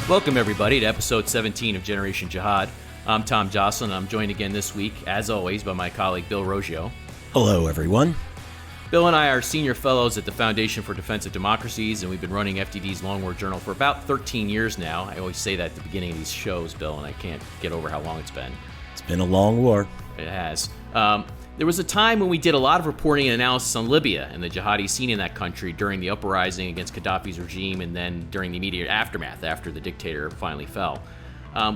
Welcome, everybody, to episode 17 of Generation Jihad. I'm Tom Jocelyn. I'm joined again this week, as always, by my colleague Bill Roggio. Hello, everyone. Bill and I are senior fellows at the Foundation for Defense of Democracies, and we've been running FDD's Long War Journal for about 13 years now. I always say that at the beginning of these shows, Bill, and I can't get over how long it's been. It's been a long war. It has. There was a time when we did a lot of reporting and analysis on Libya and the jihadi scene in that country during the uprising against Gaddafi's regime and then during the immediate aftermath after the dictator finally fell.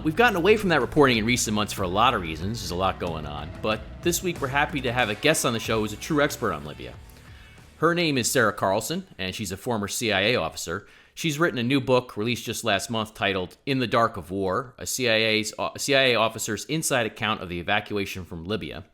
We've gotten away from that reporting in recent months for a lot of reasons. There's a lot going on. But this week we're happy to have a guest on the show who's a true expert on Libya. Her name is Sarah Carlson, and she's a former CIA officer. She's written a new book released just last month titled In the Dark of War, a CIA officer's inside account of the evacuation from Libya.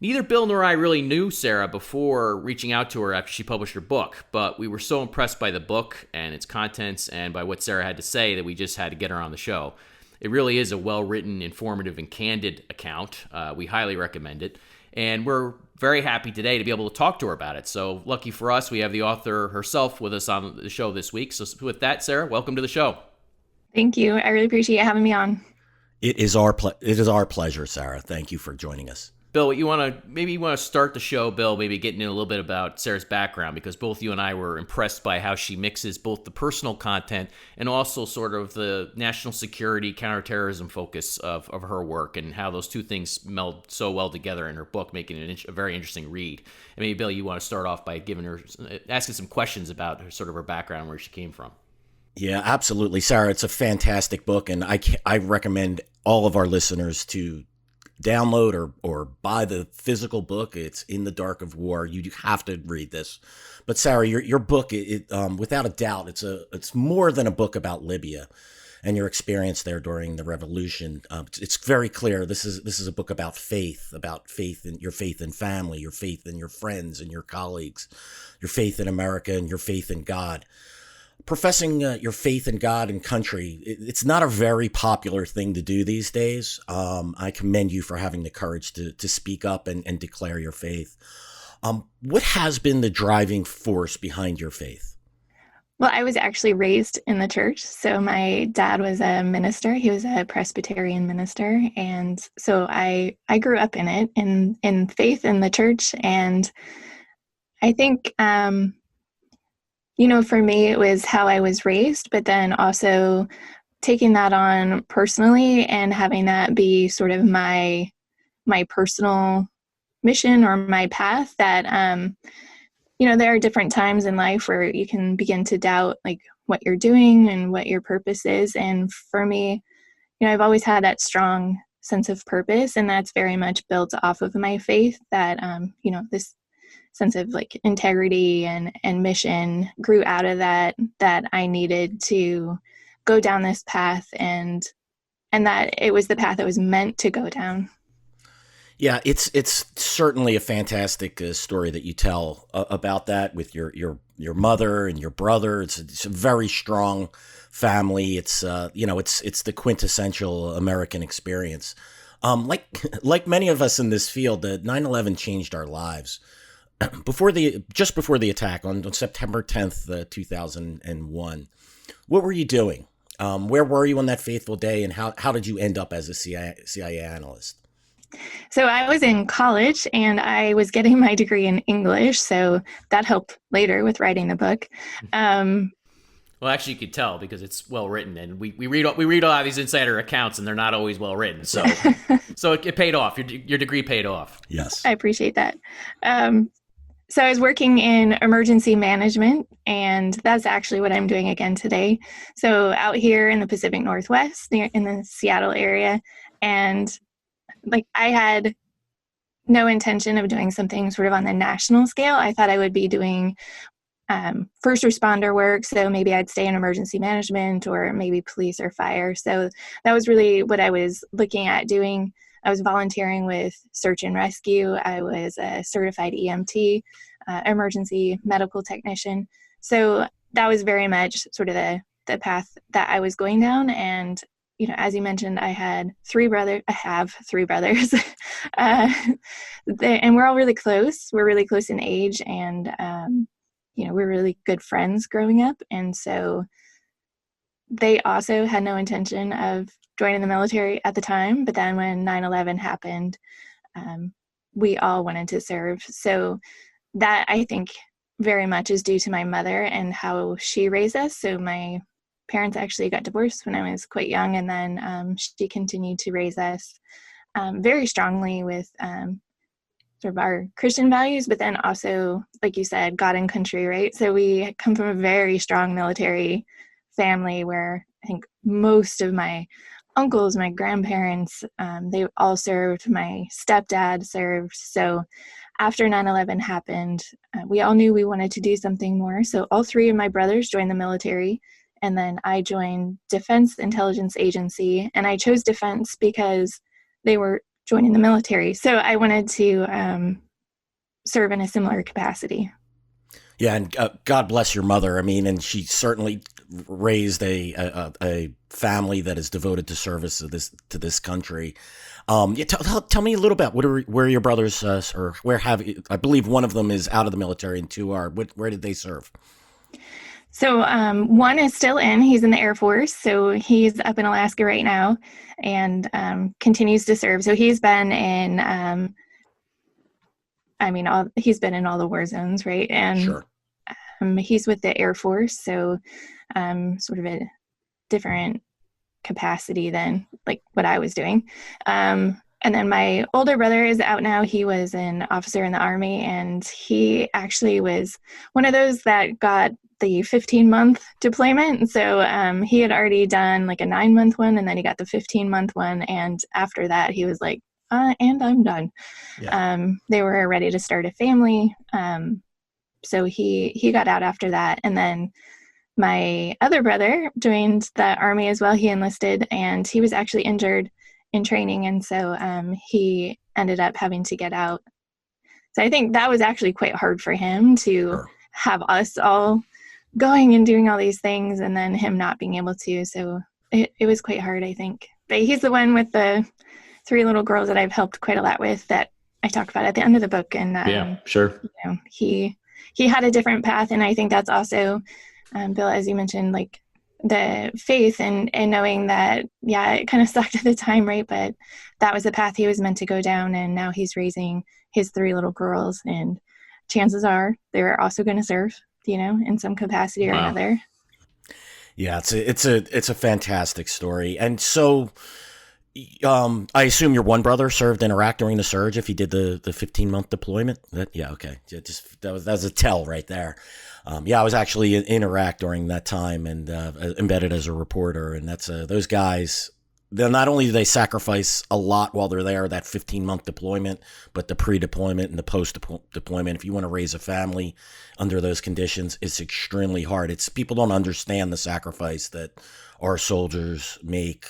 Neither Bill nor I really knew Sarah before reaching out to her after she published her book, but we were so impressed by the book and its contents and by what Sarah had to say that we just had to get her on the show. It really is a well-written, informative, and candid account. We highly recommend it, and we're very happy today to be able to talk to her about it. So lucky for us, we have the author herself with us on the show this week. So with that, Sarah, welcome to the show. Thank you. I really appreciate having me on. It is our pleasure, Sarah. Thank you for joining us. Bill, you want to start the show, Bill, maybe getting in a little bit about Sarah's background, because both you and I were impressed by how she mixes both the personal content and also sort of the national security, counterterrorism focus of her work, and how those two things meld so well together in her book, making it a very interesting read. And maybe, Bill, you want to start off by asking some questions about her background, where she came from. Yeah, absolutely. Sarah, it's a fantastic book, and I recommend all of our listeners to download or buy the physical book. It's In the Dark of War. You have to read this. But Sarah, your book, without a doubt, it's more than a book about Libya and your experience there during the revolution. It's very clear. This is a book about faith in your faith in family, your faith in your friends and your colleagues, your faith in America, and your faith in God. Professing your faith in God and country, it's not a very popular thing to do these days. I commend you for having the courage to speak up and declare your faith. What has been the driving force behind your faith? Well, I was actually raised in the church. So my dad was a minister. He was a Presbyterian minister. And so I grew up in it, in faith in the church. And I think, for me, it was how I was raised, but then also taking that on personally and having that be sort of my personal mission or my path that, there are different times in life where you can begin to doubt like what you're doing and what your purpose is. And for me, I've always had that strong sense of purpose, and that's very much built off of my faith that, this sense of like integrity and mission grew out of that I needed to go down this path and that it was the path that was meant to go down. Yeah, it's certainly a fantastic story that you tell about that with your mother and your brother. It's a very strong family. It's it's the quintessential American experience. Like many of us in this field, the 9/11 changed our lives. Just before the attack on September 10th, 2001, what were you doing? Where were you on that fateful day, and how did you end up as a CIA analyst? So I was in college and I was getting my degree in English, so that helped later with writing the book. Well, actually, you could tell because it's well written, and we read a lot of these insider accounts, and they're not always well written. So, so it paid off. Your degree paid off. Yes, I appreciate that. So I was working in emergency management, and that's actually what I'm doing again today. So out here in the Pacific Northwest, in the Seattle area, and I had no intention of doing something sort of on the national scale. I thought I would be doing first responder work, so maybe I'd stay in emergency management or maybe police or fire. So that was really what I was looking at doing. I was volunteering with search and rescue. I was a certified EMT, emergency medical technician. So that was very much sort of the path that I was going down. And, as you mentioned, I have three brothers, and we're all really close. We're really close in age, and, we're really good friends growing up. And so they also had no intention of joining the military at the time. But then when 9/11 happened, we all wanted to serve. So that, I think, very much is due to my mother and how she raised us. So my parents actually got divorced when I was quite young, and then she continued to raise us very strongly with sort of our Christian values, but then also, like you said, God and country, right? So we come from a very strong military family where I think most of my uncles, my grandparents, they all served. My stepdad served. So after 9/11 happened, we all knew we wanted to do something more. So all three of my brothers joined the military, and then I joined Defense Intelligence Agency, and I chose defense because they were joining the military. So I wanted to serve in a similar capacity. Yeah, and God bless your mother. I mean, and she certainly raised a family that is devoted to service to this country. Yeah, tell me a little about where are your brothers, or where have you, I believe one of them is out of the military and two are. Where did they serve? So one is still in. He's in the Air Force. So he's up in Alaska right now and continues to serve. So he's been in, he's been in all the war zones, right? And Sure. He's with the Air Force. So sort of a different capacity than like what I was doing. And then my older brother is out now. He was an officer in the Army, and he actually was one of those that got the 15-month deployment. And so he had already done like a 9-month one, and then he got the 15-month one. And after that, he was like, and I'm done. Yeah. They were ready to start a family. So he got out after that. And then my other brother joined the Army as well. He enlisted, and he was actually injured in training. And so he ended up having to get out. So I think that was actually quite hard for him to have us all going and doing all these things and then him not being able to. So it was quite hard, I think. But he's the one with the 3 little girls that I've helped quite a lot with that I talk about at the end of the book. And yeah, sure. You know, he had a different path. And I think that's also, Bill, as you mentioned, like the faith and knowing that, yeah, it kind of sucked at the time, right? But that was the path he was meant to go down. And now he's raising his 3 little girls, and chances are they're also going to serve, in some capacity or another. Yeah, it's a fantastic story. And so I assume your one brother served in Iraq during the surge if he did the 15-month deployment? Okay. That was a tell right there. I was actually in Iraq during that time and embedded as a reporter. And that's those guys, not only do they sacrifice a lot while they're there, that 15-month deployment, but the pre-deployment and the post-deployment. If you want to raise a family under those conditions, it's extremely hard. People don't understand the sacrifice that our soldiers make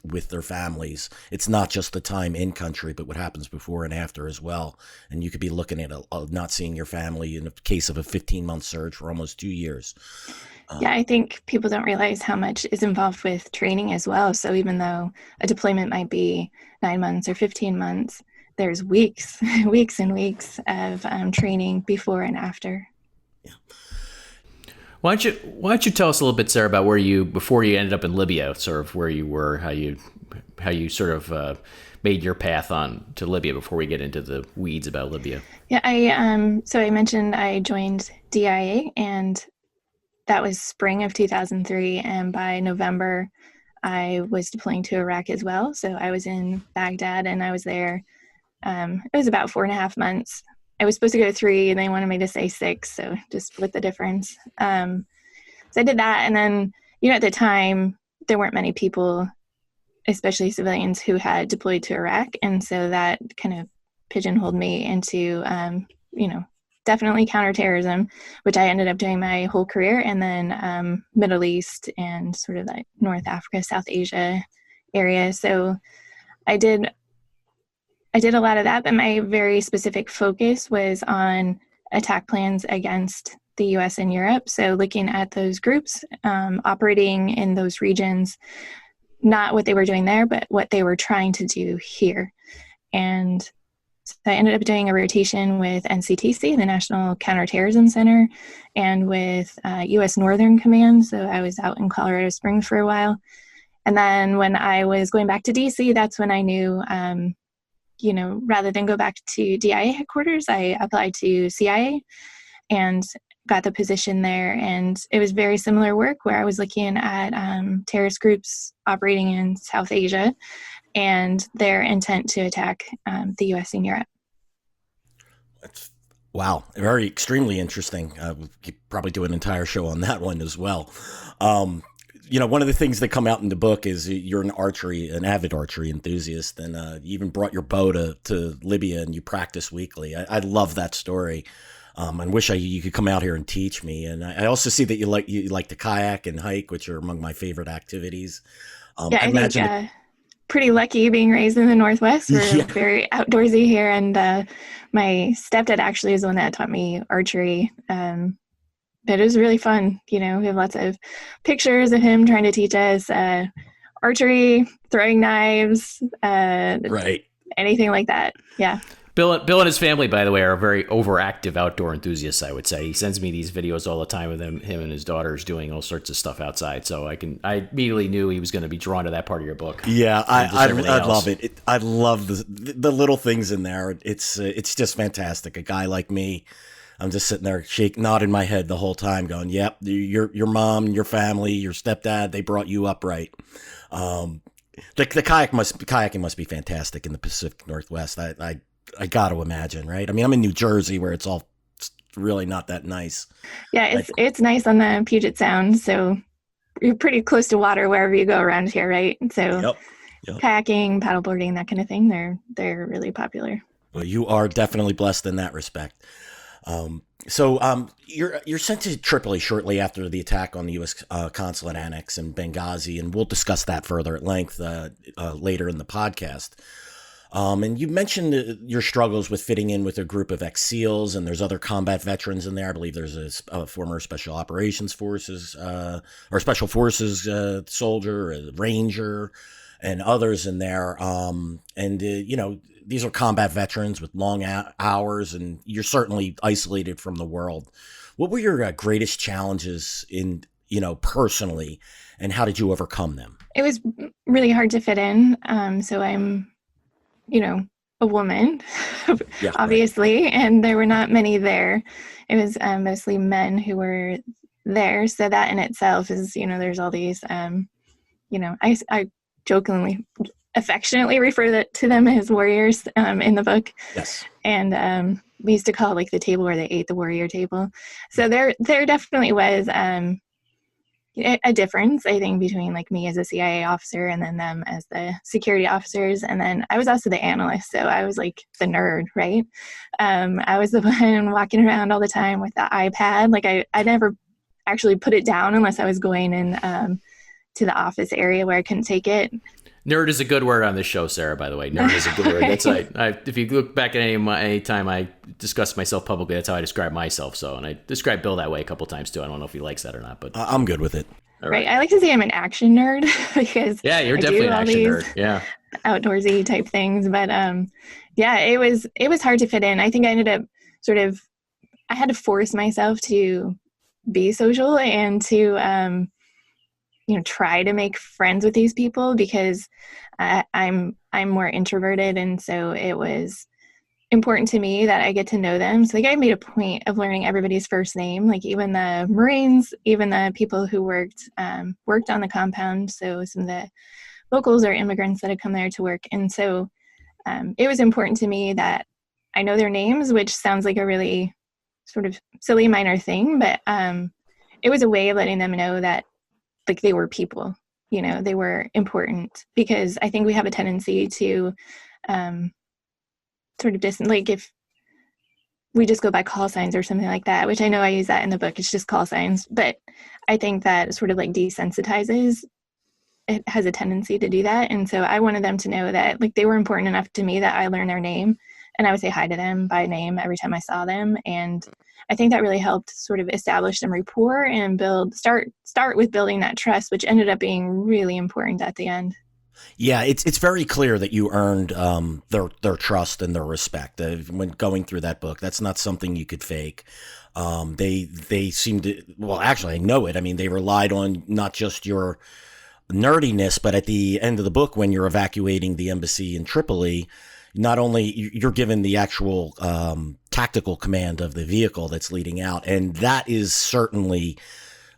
with their families. It's not just the time in country, but what happens before and after as well. And you could be looking at not seeing your family in the case of a 15-month surge for almost 2 years. Yeah, I think people don't realize how much is involved with training as well. So even though a deployment might be 9 months or 15 months, there's weeks, weeks and weeks of training before and after. Yeah. Why don't you tell us a little bit, Sarah, about before you ended up in Libya, sort of where you were, how you sort of made your path on to Libya before we get into the weeds about Libya. Yeah, so I mentioned I joined DIA, and that was spring of 2003, and by November I was deploying to Iraq as well. So I was in Baghdad, and I was there. It was about 4.5 months. I was supposed to go 3, and they wanted me to say 6, so just split the difference. So I did that, and then, at the time, there weren't many people, especially civilians, who had deployed to Iraq, and so that kind of pigeonholed me into, definitely counterterrorism, which I ended up doing my whole career, and then Middle East and sort of like North Africa, South Asia area. So I did a lot of that, but my very specific focus was on attack plans against the U.S. and Europe. So looking at those groups operating in those regions, not what they were doing there, but what they were trying to do here. And So I ended up doing a rotation with NCTC, the National Counterterrorism Center, and with U.S. Northern Command. So I was out in Colorado Springs for a while. And then when I was going back to DC, that's when I knew, rather than go back to DIA headquarters, I applied to CIA and got the position there. And it was very similar work where I was looking at terrorist groups operating in South Asia and their intent to attack the U.S. and Europe. Wow, very extremely interesting. We could probably do an entire show on that one as well. One of the things that come out in the book is you're an avid archery enthusiast, and you even brought your bow to Libya and you practice weekly. I love that story. I wish you could come out here and teach me. And I also see that you like to kayak and hike, which are among my favorite activities. I think pretty lucky being raised in the Northwest. We're very outdoorsy here, and my stepdad actually is the one that taught me archery. But it was really fun. We have lots of pictures of him trying to teach us archery, throwing knives, right, anything like that. Yeah. Bill and his family, by the way, are very overactive outdoor enthusiasts, I would say. He sends me these videos all the time of him and his daughters doing all sorts of stuff outside. So I immediately knew he was going to be drawn to that part of your book. Yeah, I love it. I love the little things in there. It's just fantastic. A guy like me, I'm just sitting there nodding my head the whole time going, yep, your mom, your family, your stepdad, they brought you up right. The kayaking must be fantastic in the Pacific Northwest. I got to imagine, right? I mean, I'm in New Jersey where it's really not that nice. Yeah, it's nice on the Puget Sound, so you're pretty close to water wherever you go around here, right? So yep. Kayaking, paddleboarding, that kind of thing, they're really popular. Well, you are definitely blessed in that respect. So you're sent to Tripoli shortly after the attack on the U.S. consulate annex in Benghazi, and we'll discuss that further at length later in the podcast. And you mentioned your struggles with fitting in with a group of ex-SEALs, and there's other combat veterans in there. I believe there's a former Special Operations Forces or Special Forces soldier, a ranger, and others in there. These are combat veterans with long hours, and you're certainly isolated from the world. What were your greatest challenges personally, and how did you overcome them? It was really hard to fit in. So I'm a woman, obviously, right. And there were not many there. It was mostly men who were there. So that in itself is, there's all these, I jokingly, affectionately refer to them as warriors in the book. Yes. And we used to call it the table where they ate, the warrior table. So there definitely was a difference, I think, between me as a CIA officer and then them as the security officers. And then I was also the analyst. So I was the nerd, right? I was the one walking around all the time with the iPad. I never actually put it down unless I was going in to the office area where I couldn't take it. Nerd is a good word on this show, Sarah, by the way. Nerd is a good word. That's if you look back at any time I discuss myself publicly, that's how I describe myself. So, and I describe Bill that way a couple times too. I don't know if he likes that or not, but I'm good with it. Right. I like to say I'm an action nerd because you're definitely an action nerd. Yeah. Outdoorsy type things. But it was hard to fit in. I think I ended up I had to force myself to be social and to try to make friends with these people because I'm more introverted, and so it was important to me that I get to know them. So I made a point of learning everybody's first name, even the Marines, even the people who worked on the compound. So some of the locals or immigrants that had come there to work, and so it was important to me that I know their names, which sounds like a really sort of silly minor thing, but it was a way of letting them know that they were people, they were important, because I think we have a tendency to sort of if we just go by call signs or something like that, which I know I use that in the book, it's just call signs, but I think that sort of desensitizes, it has a tendency to do that. And so I wanted them to know that they were important enough to me that I learned their name and I would say hi to them by name every time I saw them. And I think that really helped sort of establish some rapport and start with building that trust, which ended up being really important at the end. Yeah, it's very clear that you earned their trust and their respect when going through that book. That's not something you could fake. They seem to, well, actually, I know it. I mean, they relied on not just your nerdiness, but at the end of the book, when you're evacuating the embassy in Tripoli, not only you're given the actual tactical command of the vehicle that's leading out, and that is certainly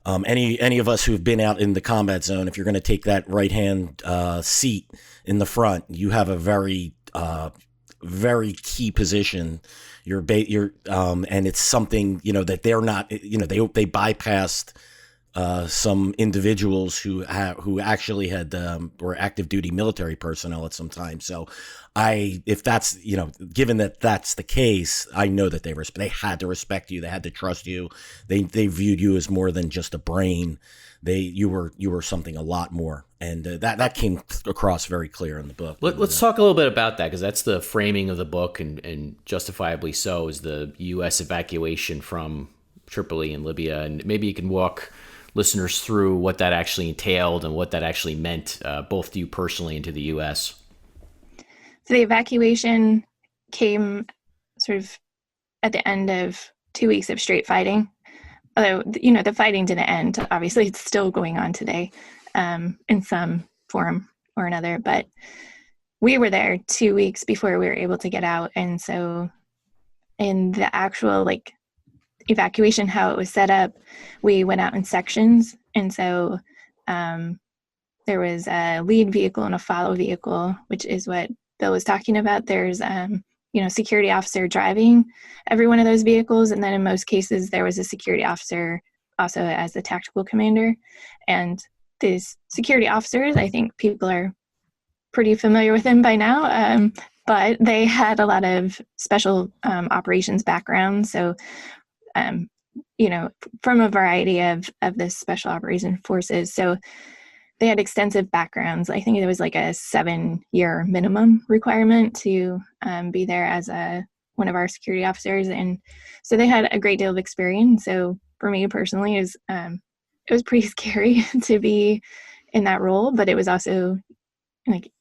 any of us who've been out in the combat zone. If you're going to take that right hand seat in the front, you have a very very key position. And it's something, that they're not. They bypassed some individuals who actually had were active duty military personnel at some time. So if that's, given that that's the case, I know that they had to respect you. They had to trust you. They viewed you as more than just a brain. You were something a lot more. And that came across very clear in the book. Let's talk a little bit about that, because that's the framing of the book, and justifiably so, is the U.S. evacuation from Tripoli and Libya. And maybe you can walk listeners through what that actually entailed and what that actually meant, both to you personally and to the U.S. So the evacuation came sort of at the end of 2 weeks of straight fighting. Although, the fighting didn't end. Obviously, it's still going on today in some form or another. But we were there 2 weeks before we were able to get out. And so in the actual, evacuation, how it was set up, we went out in sections. And so there was a lead vehicle and a follow vehicle, which is what Bill was talking about. There's security officer driving every one of those vehicles, and then in most cases there was a security officer also as the tactical commander. And these security officers, I think people are pretty familiar with them by now, but they had a lot of special operations backgrounds. So from a variety of the special operation forces. So they had extensive backgrounds. I think it was like a 7-year minimum requirement to be there as one of our security officers. And so they had a great deal of experience. So for me personally, it was pretty scary to be in that role, but it was also like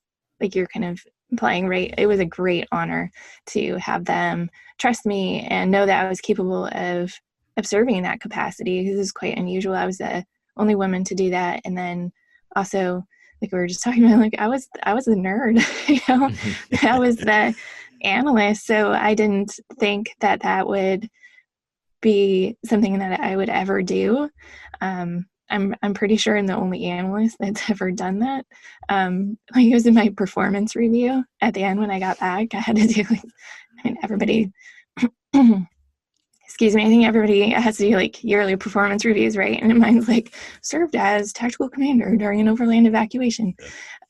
you're kind of implying, right? It was a great honor to have them trust me and know that I was capable of serving in that capacity. This is quite unusual. I was the only woman to do that. And then also, like we were just talking about, I was the nerd, I was the analyst. So I didn't think that would be something that I would ever do. I'm pretty sure I'm the only analyst that's ever done that. It was in my performance review at the end when I got back. I had to do everybody. Excuse me, I think everybody has to do yearly performance reviews, right? And mine's served as tactical commander during an overland evacuation.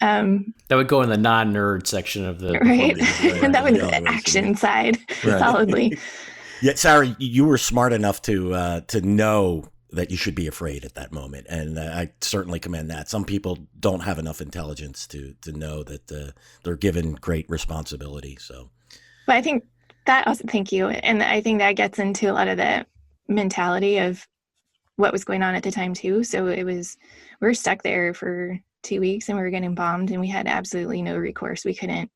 That would go in the non-nerd section of the right. And that was the action side, right. Solidly. Yeah, Sarah, you were smart enough to know that you should be afraid at that moment, and I certainly commend that. Some people don't have enough intelligence to know that they're given great responsibility. So, but I think that also, thank you. And I think that gets into a lot of the mentality of what was going on at the time too. So we were stuck there for 2 weeks and we were getting bombed and we had absolutely no recourse. We couldn't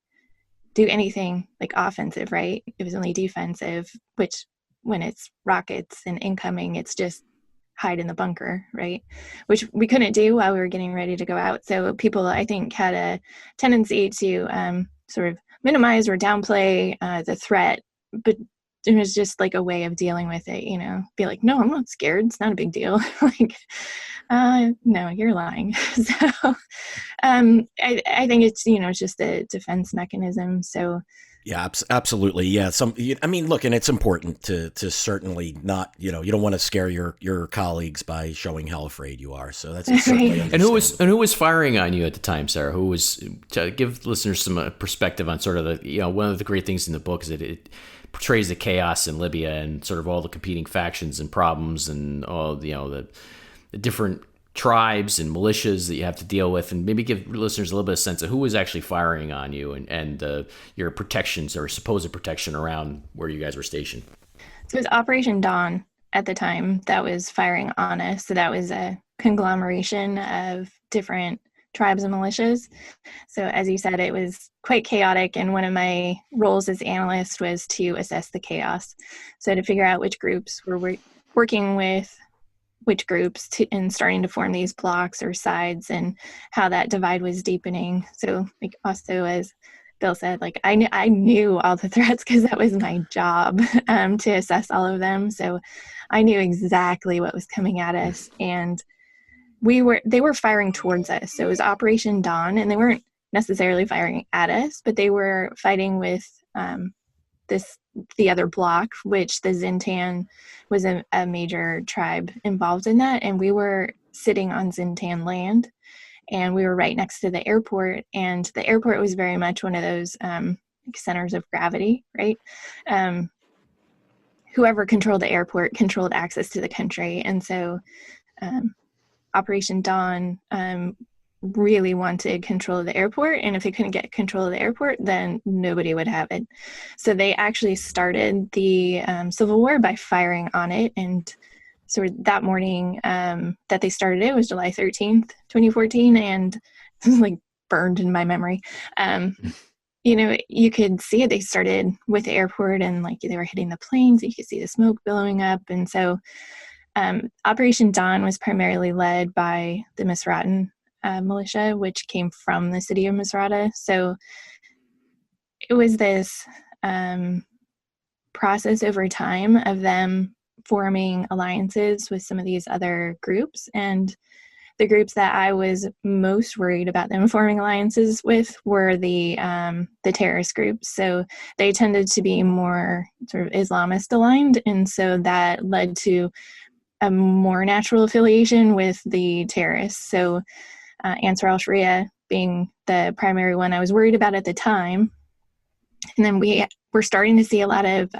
do anything offensive, right? It was only defensive, which when it's rockets and incoming, it's just hide in the bunker, right? Which we couldn't do while we were getting ready to go out. So people, I think, had a tendency to sort of minimize or downplay the threat, but it was just a way of dealing with it, be like, no, I'm not scared. It's not a big deal. No, you're lying. So I think it's, it's just a defense mechanism. So yeah, absolutely. Yeah. Look, and it's important to certainly not, you don't want to scare your colleagues by showing how afraid you are. So that's certainly right. And who was firing on you at the time, Sarah? Who was, to give listeners some perspective on sort of the, one of the great things in the book is that it portrays the chaos in Libya and sort of all the competing factions and problems and all, the different tribes and militias that you have to deal with, and maybe give listeners a little bit of sense of who was actually firing on you and your protections or supposed protection around where you guys were stationed. So it was Operation Dawn at the time that was firing on us. So that was a conglomeration of different tribes and militias. So as you said, it was quite chaotic, and one of my roles as analyst was to assess the chaos. So to figure out which groups were working with which groups and starting to form these blocks or sides, and how that divide was deepening. So like also, as Bill said, like I knew all the threats because that was my job to assess all of them. So I knew exactly what was coming at us, and they were firing towards us. So it was Operation Dawn, and they weren't necessarily firing at us, but they were fighting with the other block, which the Zintan was a major tribe involved in that. And we were sitting on Zintan land, and we were right next to the airport. And the airport was very much one of those centers of gravity, right? Whoever controlled the airport controlled access to the country. And so Operation Dawn really wanted control of the airport, and if they couldn't get control of the airport, then nobody would have it. So they actually started the Civil War by firing on it, and so that morning that they started it was July 13th, 2014, and it was like burned in my memory. You know, you could see it. They started with the airport, and like they were hitting the planes, you could see the smoke billowing up. And so Operation Dawn was primarily led by the Misratan militia, which came from the city of Misrata. So it was this process over time of them forming alliances with some of these other groups. And the groups that I was most worried about them forming alliances with were the terrorist groups. So they tended to be more sort of Islamist aligned, and so that led to a more natural affiliation with the terrorists. So Ansar al-Sharia being the primary one I was worried about at the time. And then we were starting to see a lot of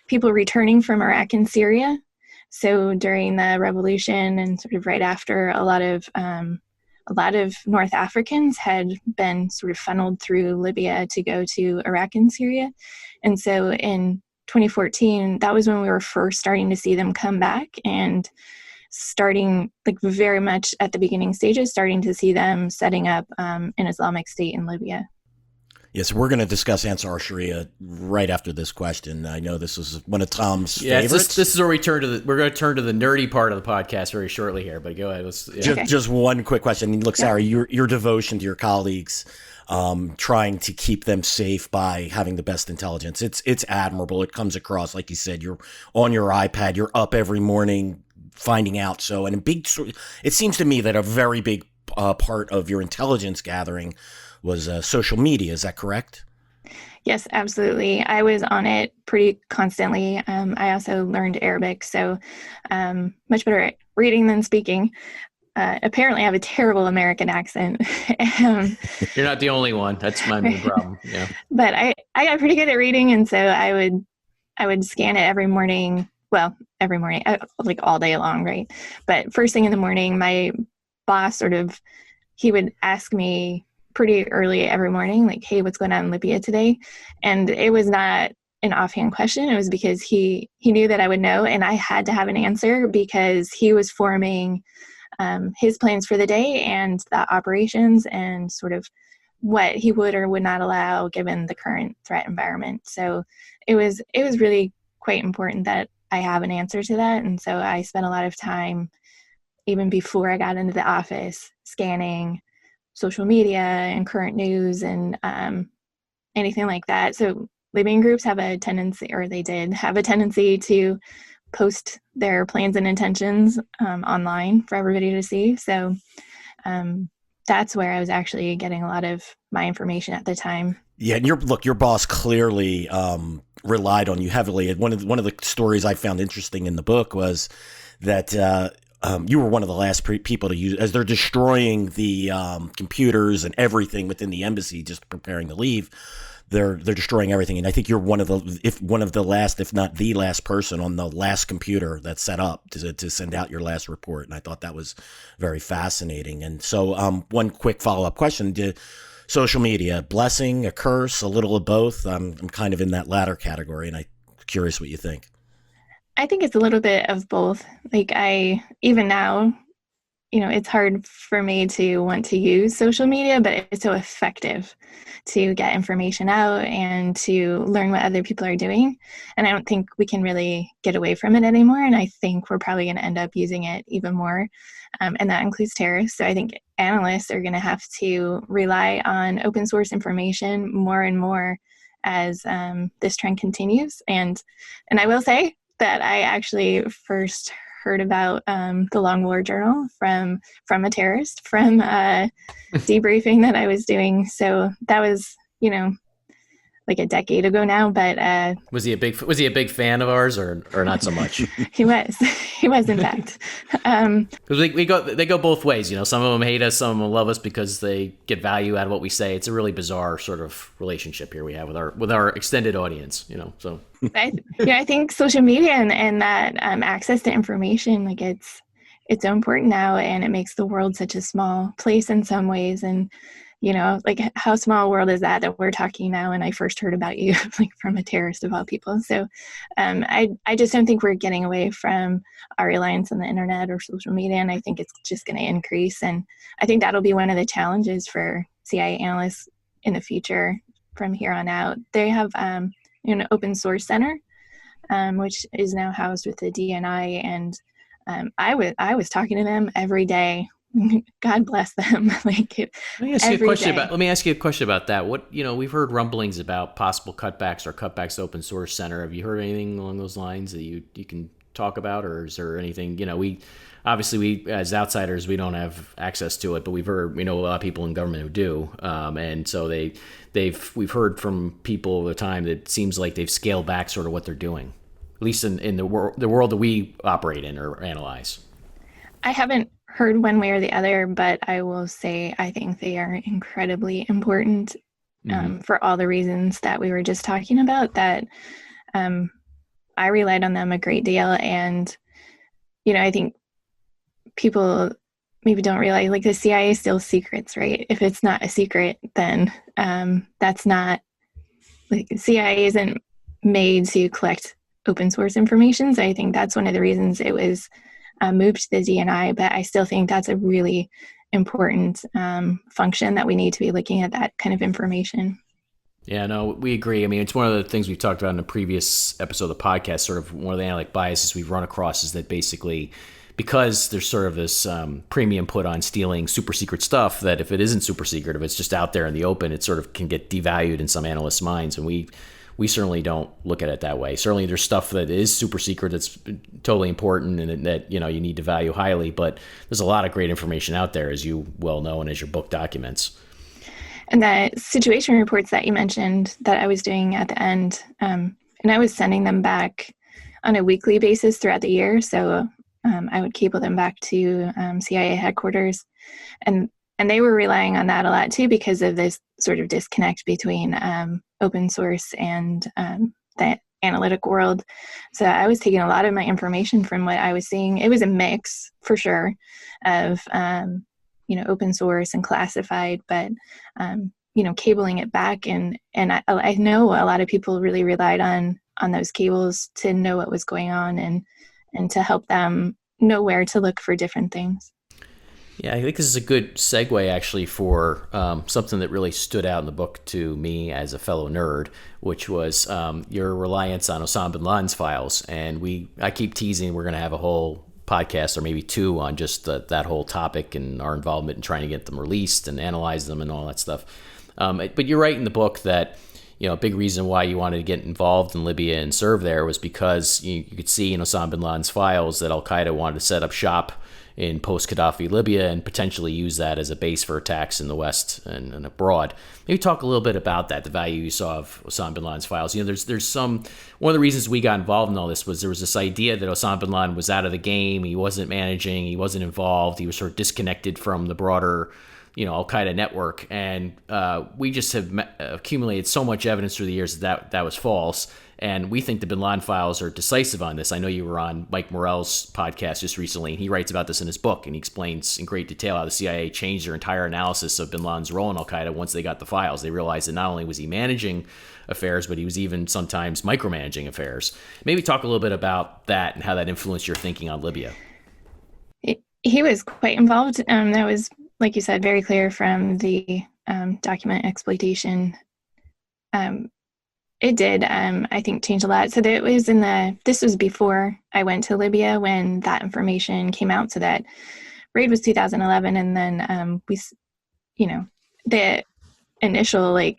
people returning from Iraq and Syria. So during the revolution and sort of right after, a lot of North Africans had been sort of funneled through Libya to go to Iraq and Syria. And so in 2014, that was when we were first starting to see them come back, and starting like very much at the beginning stages, starting to see them setting up an Islamic State in Libya. Yes, we're going to discuss Ansar Sharia right after this question. I know this is one of Tom's favorites. This is where we're going to turn to the nerdy part of the podcast very shortly here. But go ahead. Just one quick question. Look, Sarah, your devotion to your colleagues, trying to keep them safe by having the best intelligence. It's admirable. It comes across, like you said, you're on your iPad, you're up every morning finding out. It seems to me that a very big part of your intelligence gathering was social media. Is that correct? Yes, absolutely. I was on it pretty constantly. I also learned Arabic, so much better at reading than speaking. Apparently, I have a terrible American accent. You're not the only one. That's my main problem. Yeah. But I got pretty good at reading, and so I would scan it every morning. Well, every morning, like all day long, right? But first thing in the morning, my boss he would ask me pretty early every morning, like, hey, what's going on in Libya today? And it was not an offhand question. It was because he knew that I would know, and I had to have an answer because he was forming his plans for the day and the operations and sort of what he would or would not allow given the current threat environment. So it was really quite important that I have an answer to that. And so I spent a lot of time, even before I got into the office, scanning social media and current news and anything like that. So Libyan groups have a tendency, or they did have a tendency, to post their plans and intentions online for everybody to see. So that's where I was actually getting a lot of my information at the time. Yeah, and your boss clearly relied on you heavily. One of the stories I found interesting in the book was that you were one of the last people to use, as they're destroying the computers and everything within the embassy, just preparing to leave. They're destroying everything, and I think you're one of the last, if not the last person on the last computer that's set up to send out your last report. And I thought that was very fascinating. And so, one quick follow-up question: did social media blessing, a curse, a little of both? I'm kind of in that latter category, and I'm curious what you think. I think it's a little bit of both. Like even now, it's hard for me to want to use social media, but it's so effective to get information out and to learn what other people are doing. And I don't think we can really get away from it anymore. And I think we're probably going to end up using it even more. And that includes terrorists. So I think analysts are going to have to rely on open source information more and more as this trend continues. And I will say that I actually first heard about the Long War Journal from a terrorist, from a debriefing that I was doing. So that was, like a decade ago now. But was he a big fan of ours, or not so much? He was in fact. Because they go both ways. Some of them hate us, some of them love us because they get value out of what we say. It's a really bizarre sort of relationship here we have with our extended audience. So I think social media and that access to information, like it's so important now, and it makes the world such a small place in some ways. And like how small a world is that we're talking now, and I first heard about you like from a terrorist of all people. So I just don't think we're getting away from our reliance on the internet or social media, and I think it's just going to increase. And I think that'll be one of the challenges for CIA analysts in the future from here on out. They have an open source center, which is now housed with the DNI, and I was talking to them every day. God bless them. Let me ask you a question about that. What we've heard rumblings about possible cutbacks to open source center. Have you heard anything along those lines that you can talk about, or is there anything? We as outsiders, we don't have access to it, but we know a lot of people in government who do, and so we've heard from people over time that it seems like they've scaled back sort of what they're doing, at least in the world that we operate in or analyze. I haven't heard one way or the other, but I will say I think they are incredibly important for all the reasons that we were just talking about, that I relied on them a great deal. And, I think people maybe don't realize, like, the CIA is still secrets, right? If it's not a secret, then that's not, like, CIA isn't made to collect open source information. So I think that's one of the reasons it was moved to the DNI, but I still think that's a really important function that we need to be looking at that kind of information. Yeah, no, we agree. I mean, it's one of the things we've talked about in a previous episode of the podcast, sort of one of the analytic biases we've run across is that basically because there's sort of this premium put on stealing super secret stuff, that if it isn't super secret, if it's just out there in the open, it sort of can get devalued in some analysts' minds. And we certainly don't look at it that way. Certainly there's stuff that is super secret that's totally important and that you need to value highly, but there's a lot of great information out there, as you well know and as your book documents. And the situation reports that you mentioned that I was doing at the end, and I was sending them back on a weekly basis throughout the year. So I would cable them back to CIA headquarters, and they were relying on that a lot too, because of this sort of disconnect between open source and the analytic world. So I was taking a lot of my information from what I was seeing. It was a mix for sure of open source and classified, but cabling it back, and I know a lot of people really relied on those cables to know what was going on and to help them know where to look for different things. Yeah, I think this is a good segue actually for something that really stood out in the book to me as a fellow nerd, which was your reliance on Osama bin Laden's files. And I keep teasing we're going to have a whole podcast or maybe two on just that whole topic and our involvement in trying to get them released and analyze them and all that stuff. But you're right in the book that a big reason why you wanted to get involved in Libya and serve there was because you could see in Osama bin Laden's files that Al-Qaeda wanted to set up shop in post-Gaddafi Libya and potentially use that as a base for attacks in the West and abroad. Maybe talk a little bit about that, the value you saw of Osama bin Laden's files. There's one of the reasons we got involved in all this was there was this idea that Osama bin Laden was out of the game, he wasn't managing, he wasn't involved, he was sort of disconnected from the broader Al-Qaeda network, and we just have accumulated so much evidence through the years that was false, and we think the bin Laden files are decisive on this. I know you were on Mike Morell's podcast just recently, and he writes about this in his book, and he explains in great detail how the CIA changed their entire analysis of bin Laden's role in Al-Qaeda once they got the files. They realized that not only was he managing affairs, but he was even sometimes micromanaging affairs. Maybe talk a little bit about that and how that influenced your thinking on Libya. He was quite involved. That was, like you said, very clear from the document exploitation. It did, I think, change a lot. So that it was this was before I went to Libya when that information came out. So that raid was 2011, and then the initial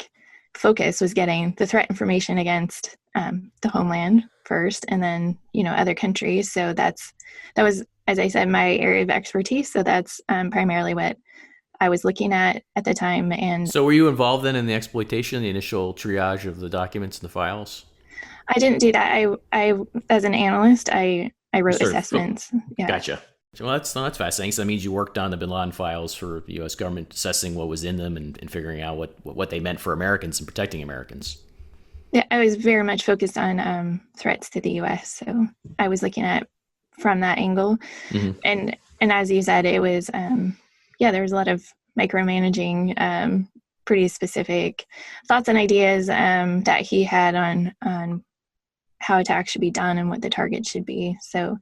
focus was getting the threat information against the homeland first, and then other countries. So that was, as I said, my area of expertise. So that's primarily what I was looking at the time. And so were you involved then in the exploitation, the initial triage of the documents and the files? I didn't do that. I as an analyst, I wrote assessments. Yeah. Gotcha. Well, that's fascinating. So that means you worked on the Bin Laden files for the U.S. government, assessing what was in them and figuring out what they meant for Americans and protecting Americans. Yeah, I was very much focused on threats to the U.S. So I was looking at from that angle. Mm-hmm. And as you said, it was there was a lot of micromanaging, pretty specific thoughts and ideas that he had on how attacks should be done and what the target should be. So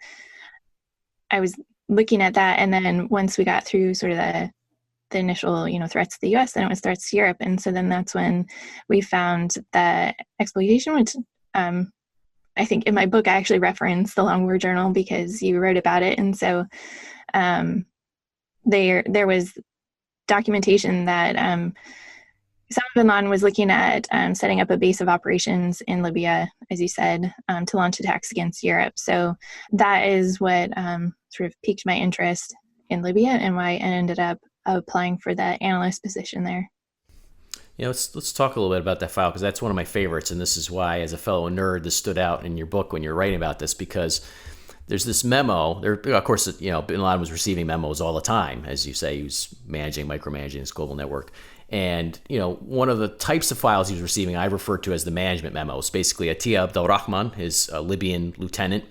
I was looking at that, and then once we got through sort of the initial threats to the U.S., then it was threats to Europe, and so then that's when we found that exploitation, which I think in my book I actually referenced the Long War Journal because you wrote about it, and so there was documentation that Osama bin Laden was looking at setting up a base of operations in Libya, as you said, to launch attacks against Europe. So that is what sort of piqued my interest in Libya and why I ended up applying for the analyst position there. Let's talk a little bit about that file, because that's one of my favorites, and this is why, as a fellow nerd, this stood out in your book when you're writing about this, because there's this memo. Of course, bin Laden was receiving memos all the time. As you say, he was micromanaging this global network. And, one of the types of files he was receiving, I refer to as the management memos. Basically, Atiyah Abdel Rahman, his Libyan lieutenant,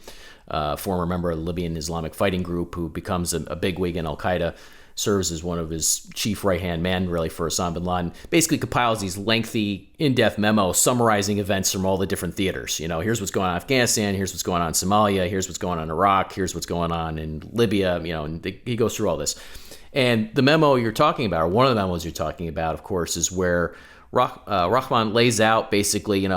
former member of the Libyan Islamic Fighting Group, who becomes a bigwig in Al-Qaeda, serves as one of his chief right-hand men, really, for Osama bin Laden, basically compiles these lengthy, in-depth memos summarizing events from all the different theaters. Here's what's going on in Afghanistan, here's what's going on in Somalia, here's what's going on in Iraq, here's what's going on in Libya, and he goes through all this. And the memo you're talking about, or one of the memos you're talking about, of course, is where Rahman lays out basically,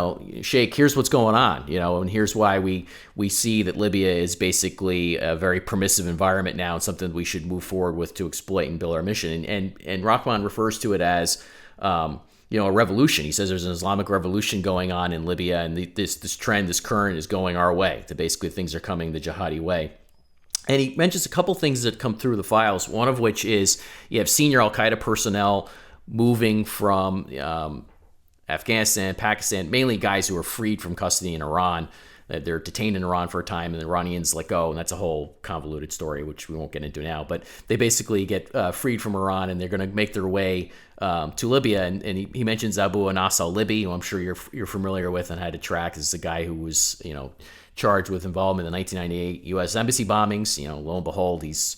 Sheikh, here's what's going on, and here's why we see that Libya is basically a very permissive environment now and something we should move forward with to exploit and build our mission. And Rahman refers to it as, a revolution. He says there's an Islamic revolution going on in Libya, and this trend, this current is going our way. That basically things are coming the jihadi way. And he mentions a couple things that come through the files, one of which is you have senior Al-Qaeda personnel moving from Afghanistan, Pakistan, mainly guys who are freed from custody in Iran. They're detained in Iran for a time, and the Iranians let go, and that's a whole convoluted story, which we won't get into now. But they basically get freed from Iran, and they're going to make their way to Libya. And he mentions Abu Anas al-Libi, who I'm sure you're familiar with and had to track. This is the guy who was charged with involvement in the 1998 U.S. embassy bombings. Lo and behold, he's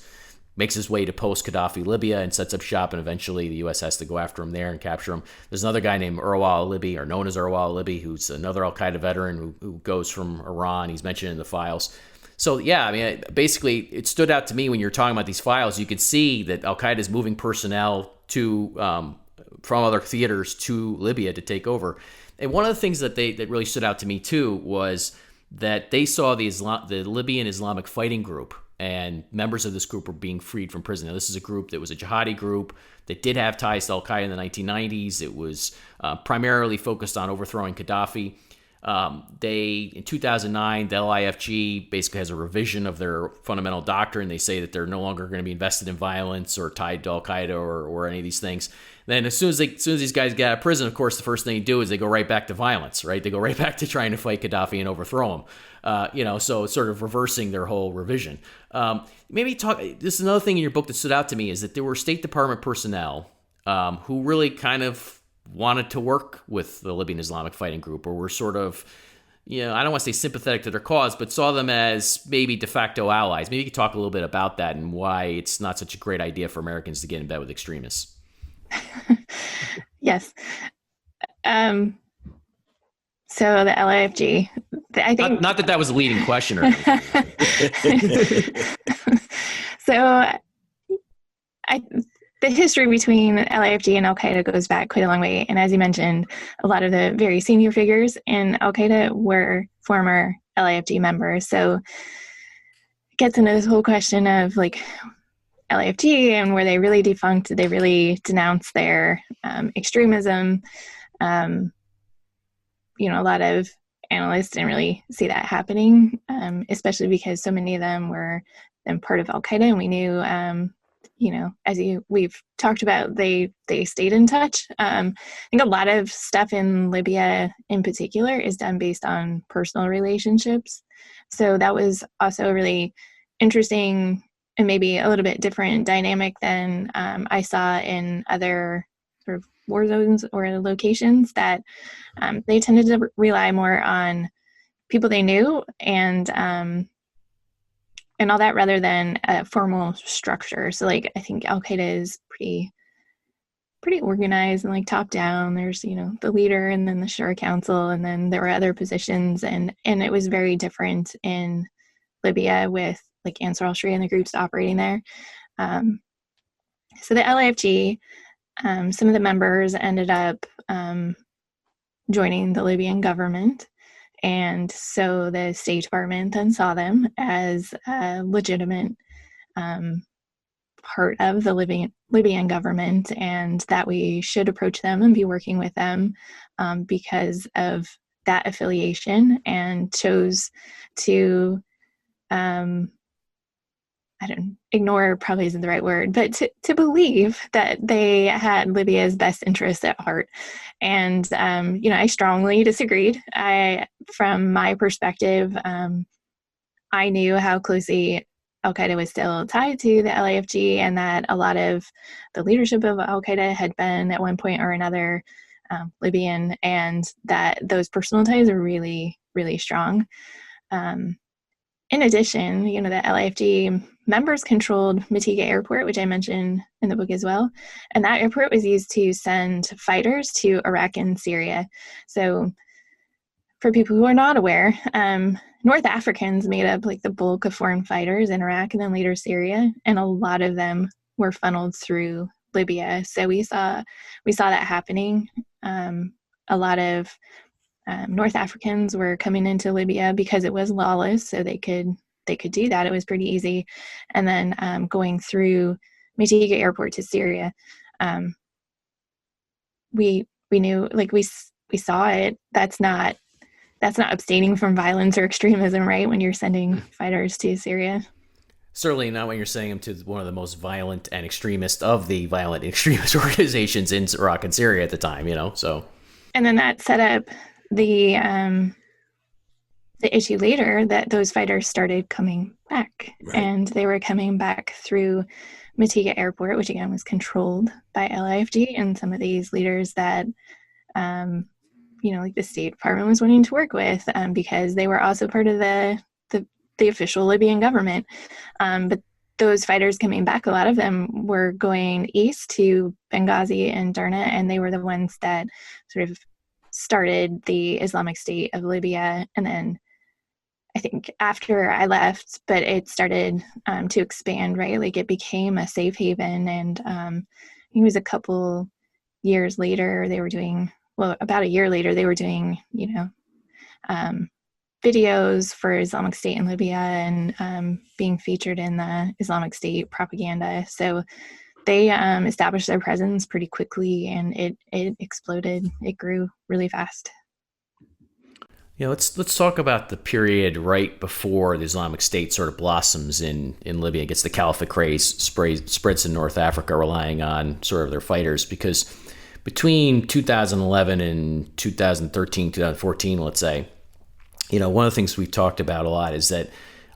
makes his way to post-Gaddafi Libya and sets up shop, and eventually the U.S. has to go after him there and capture him. There's another guy named Urwa al-Libi, or known as Urwa al-Libi, who's another Al-Qaeda veteran who goes from Iran. He's mentioned in the files. So, yeah, basically, it stood out to me when you're talking about these files. You could see that Al-Qaeda is moving personnel from other theaters to Libya to take over. And one of the things that really stood out to me, too, was that they saw the Libyan Islamic Fighting Group, and members of this group were being freed from prison. Now, this is a group that was a jihadi group that did have ties to Al-Qaeda in the 1990s. It was primarily focused on overthrowing Gaddafi. In 2009, the LIFG basically has a revision of their fundamental doctrine. They say that they're no longer going to be invested in violence or tied to Al-Qaeda or any of these things. Then as soon as these guys get out of prison, of course, the first thing they do is they go right back to violence, right? They go right back to trying to fight Gaddafi and overthrow him. So it's sort of reversing their whole revision. Maybe talk. This is another thing in your book that stood out to me, is that there were State Department personnel who really kind of wanted to work with the Libyan Islamic Fighting Group, or were sort of, I don't want to say sympathetic to their cause, but saw them as maybe de facto allies. Maybe you could talk a little bit about that and why it's not such a great idea for Americans to get in bed with extremists. Yes. So the LIFG, I think... Not that was a leading question or anything. So the history between LAFG and Al Qaeda goes back quite a long way. And as you mentioned, a lot of the very senior figures in Al Qaeda were former LAFG members. So it gets into this whole question of like LAFG and were they really defunct? Did they really denounce their extremism? A lot of analysts didn't really see that happening, especially because so many of them were then part of Al Qaeda, and we knew, we've talked about, they stayed in touch. I think a lot of stuff in Libya, in particular, is done based on personal relationships. So that was also a really interesting and maybe a little bit different dynamic than I saw in other sort of war zones or locations, that they tended to rely more on people they knew and all that, rather than a formal structure. So like I think Al Qaeda is pretty organized and like top down. There's the leader and then the Shura Council, and then there were other positions, and it was very different in Libya with like Ansar al-Sharia and the groups operating there. So the LAFG, some of the members ended up joining the Libyan government. And so the State Department then saw them as a legitimate part of the Libyan government, and that we should approach them and be working with them because of that affiliation, and chose to ignore probably isn't the right word, but to believe that they had Libya's best interests at heart. And, I strongly disagreed. From my perspective, I knew how closely Al Qaeda was still tied to the LAFG, and that a lot of the leadership of Al Qaeda had been at one point or another Libyan, and that those personal ties are really, really strong. In addition, the LAFG members controlled Mitiga Airport, which I mentioned in the book as well. And that airport was used to send fighters to Iraq and Syria. So for people who are not aware, North Africans made up like the bulk of foreign fighters in Iraq and then later Syria. And a lot of them were funneled through Libya. So we saw that happening. A lot of North Africans were coming into Libya because it was lawless, so they could do that. It was pretty easy. And then going through Mitiga Airport to Syria, we knew, like we saw it. That's not abstaining from violence or extremism, right? When you're sending fighters to Syria. Certainly not when you're sending them to one of the most violent and extremist of the violent extremist organizations in Iraq and Syria at the time, so. And then that set up the issue later, that those fighters started coming back, right. And they were coming back through Mitiga Airport, which again was controlled by LAFG, and some of these leaders that, like the State Department was wanting to work with, because they were also part of the official Libyan government. But those fighters coming back, a lot of them were going east to Benghazi and Derna, and they were the ones that sort of started the Islamic State of Libya. And then I think after I left, but it started to expand, right? Like it became a safe haven. And it was a couple years later, about a year later, they were doing, videos for Islamic State in Libya and being featured in the Islamic State propaganda. So they established their presence pretty quickly, and it exploded. It grew really fast. Let's talk about the period right before the Islamic State sort of blossoms in Libya, gets the caliphate craze, spreads in North Africa, relying on sort of their fighters, because between 2011 and 2013, 2014, let's say, one of the things we've talked about a lot is that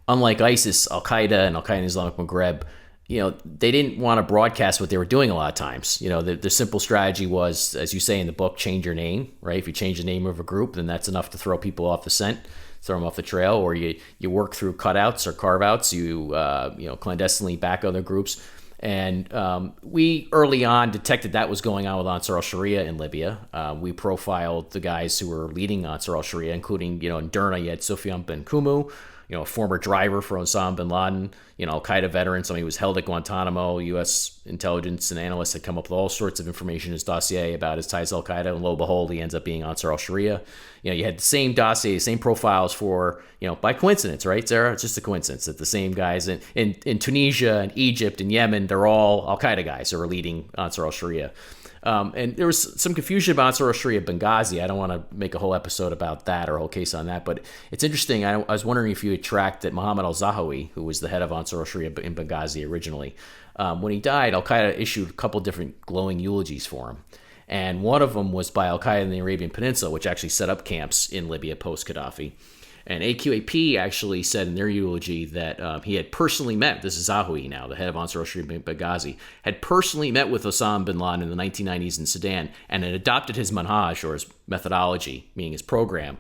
unlike ISIS, Al-Qaeda and Al-Qaeda in Islamic Maghreb, they didn't want to broadcast what they were doing a lot of times. The simple strategy was, as you say in the book, change your name, right? If you change the name of a group, then that's enough to throw people off the scent, throw them off the trail, or you work through cutouts or carve-outs, you clandestinely back other groups. And we early on detected that was going on with Ansar al-Sharia in Libya. We profiled the guys who were leading Ansar al-Sharia, including, in Derna, you had Sufyan bin Kumu, a former driver for Osama bin Laden, Al Qaeda veteran, somebody who was held at Guantanamo. U.S. intelligence and analysts had come up with all sorts of information in his dossier about his ties to Al Qaeda, and lo and behold, he ends up being Ansar al-Sharia. You had the same dossier, same profiles for, by coincidence, right, Sarah? It's just a coincidence that the same guys in Tunisia and Egypt and Yemen, they're all Al Qaeda guys who are leading Ansar al-Sharia. And there was some confusion about Ansar al-Sharia Benghazi. I don't want to make a whole episode about that or a whole case on that, but it's interesting. I was wondering if you had tracked that Mohammed al-Zahawi, who was the head of Ansar al-Sharia in Benghazi originally, when he died, Al-Qaeda issued a couple different glowing eulogies for him. And one of them was by Al-Qaeda in the Arabian Peninsula, which actually set up camps in Libya post-Gaddafi. And AQAP actually said in their eulogy that he had personally met, this is Zahawi now, the head of Ansar al-Sharia Benghazi, had personally met with Osama bin Laden in the 1990s in Sudan and had adopted his manhaj, or his methodology, meaning his program,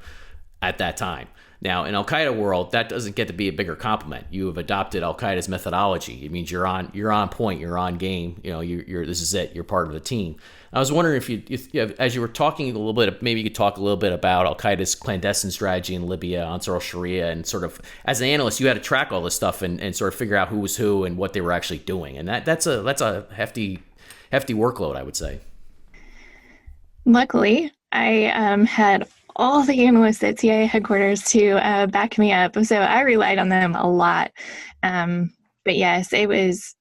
at that time. Now, in Al-Qaeda world, that doesn't get to be a bigger compliment. You have adopted Al-Qaeda's methodology. It means you're on point, you're on game. This is it. You're part of the team. I was wondering if as you were talking a little bit, maybe you could talk a little bit about Al-Qaeda's clandestine strategy in Libya, Ansar al-Sharia, and sort of, as an analyst, you had to track all this stuff and sort of figure out who was who and what they were actually doing. And that's a hefty workload, I would say. Luckily, I had all the analysts at CIA headquarters to back me up, so I relied on them a lot. But yes, it was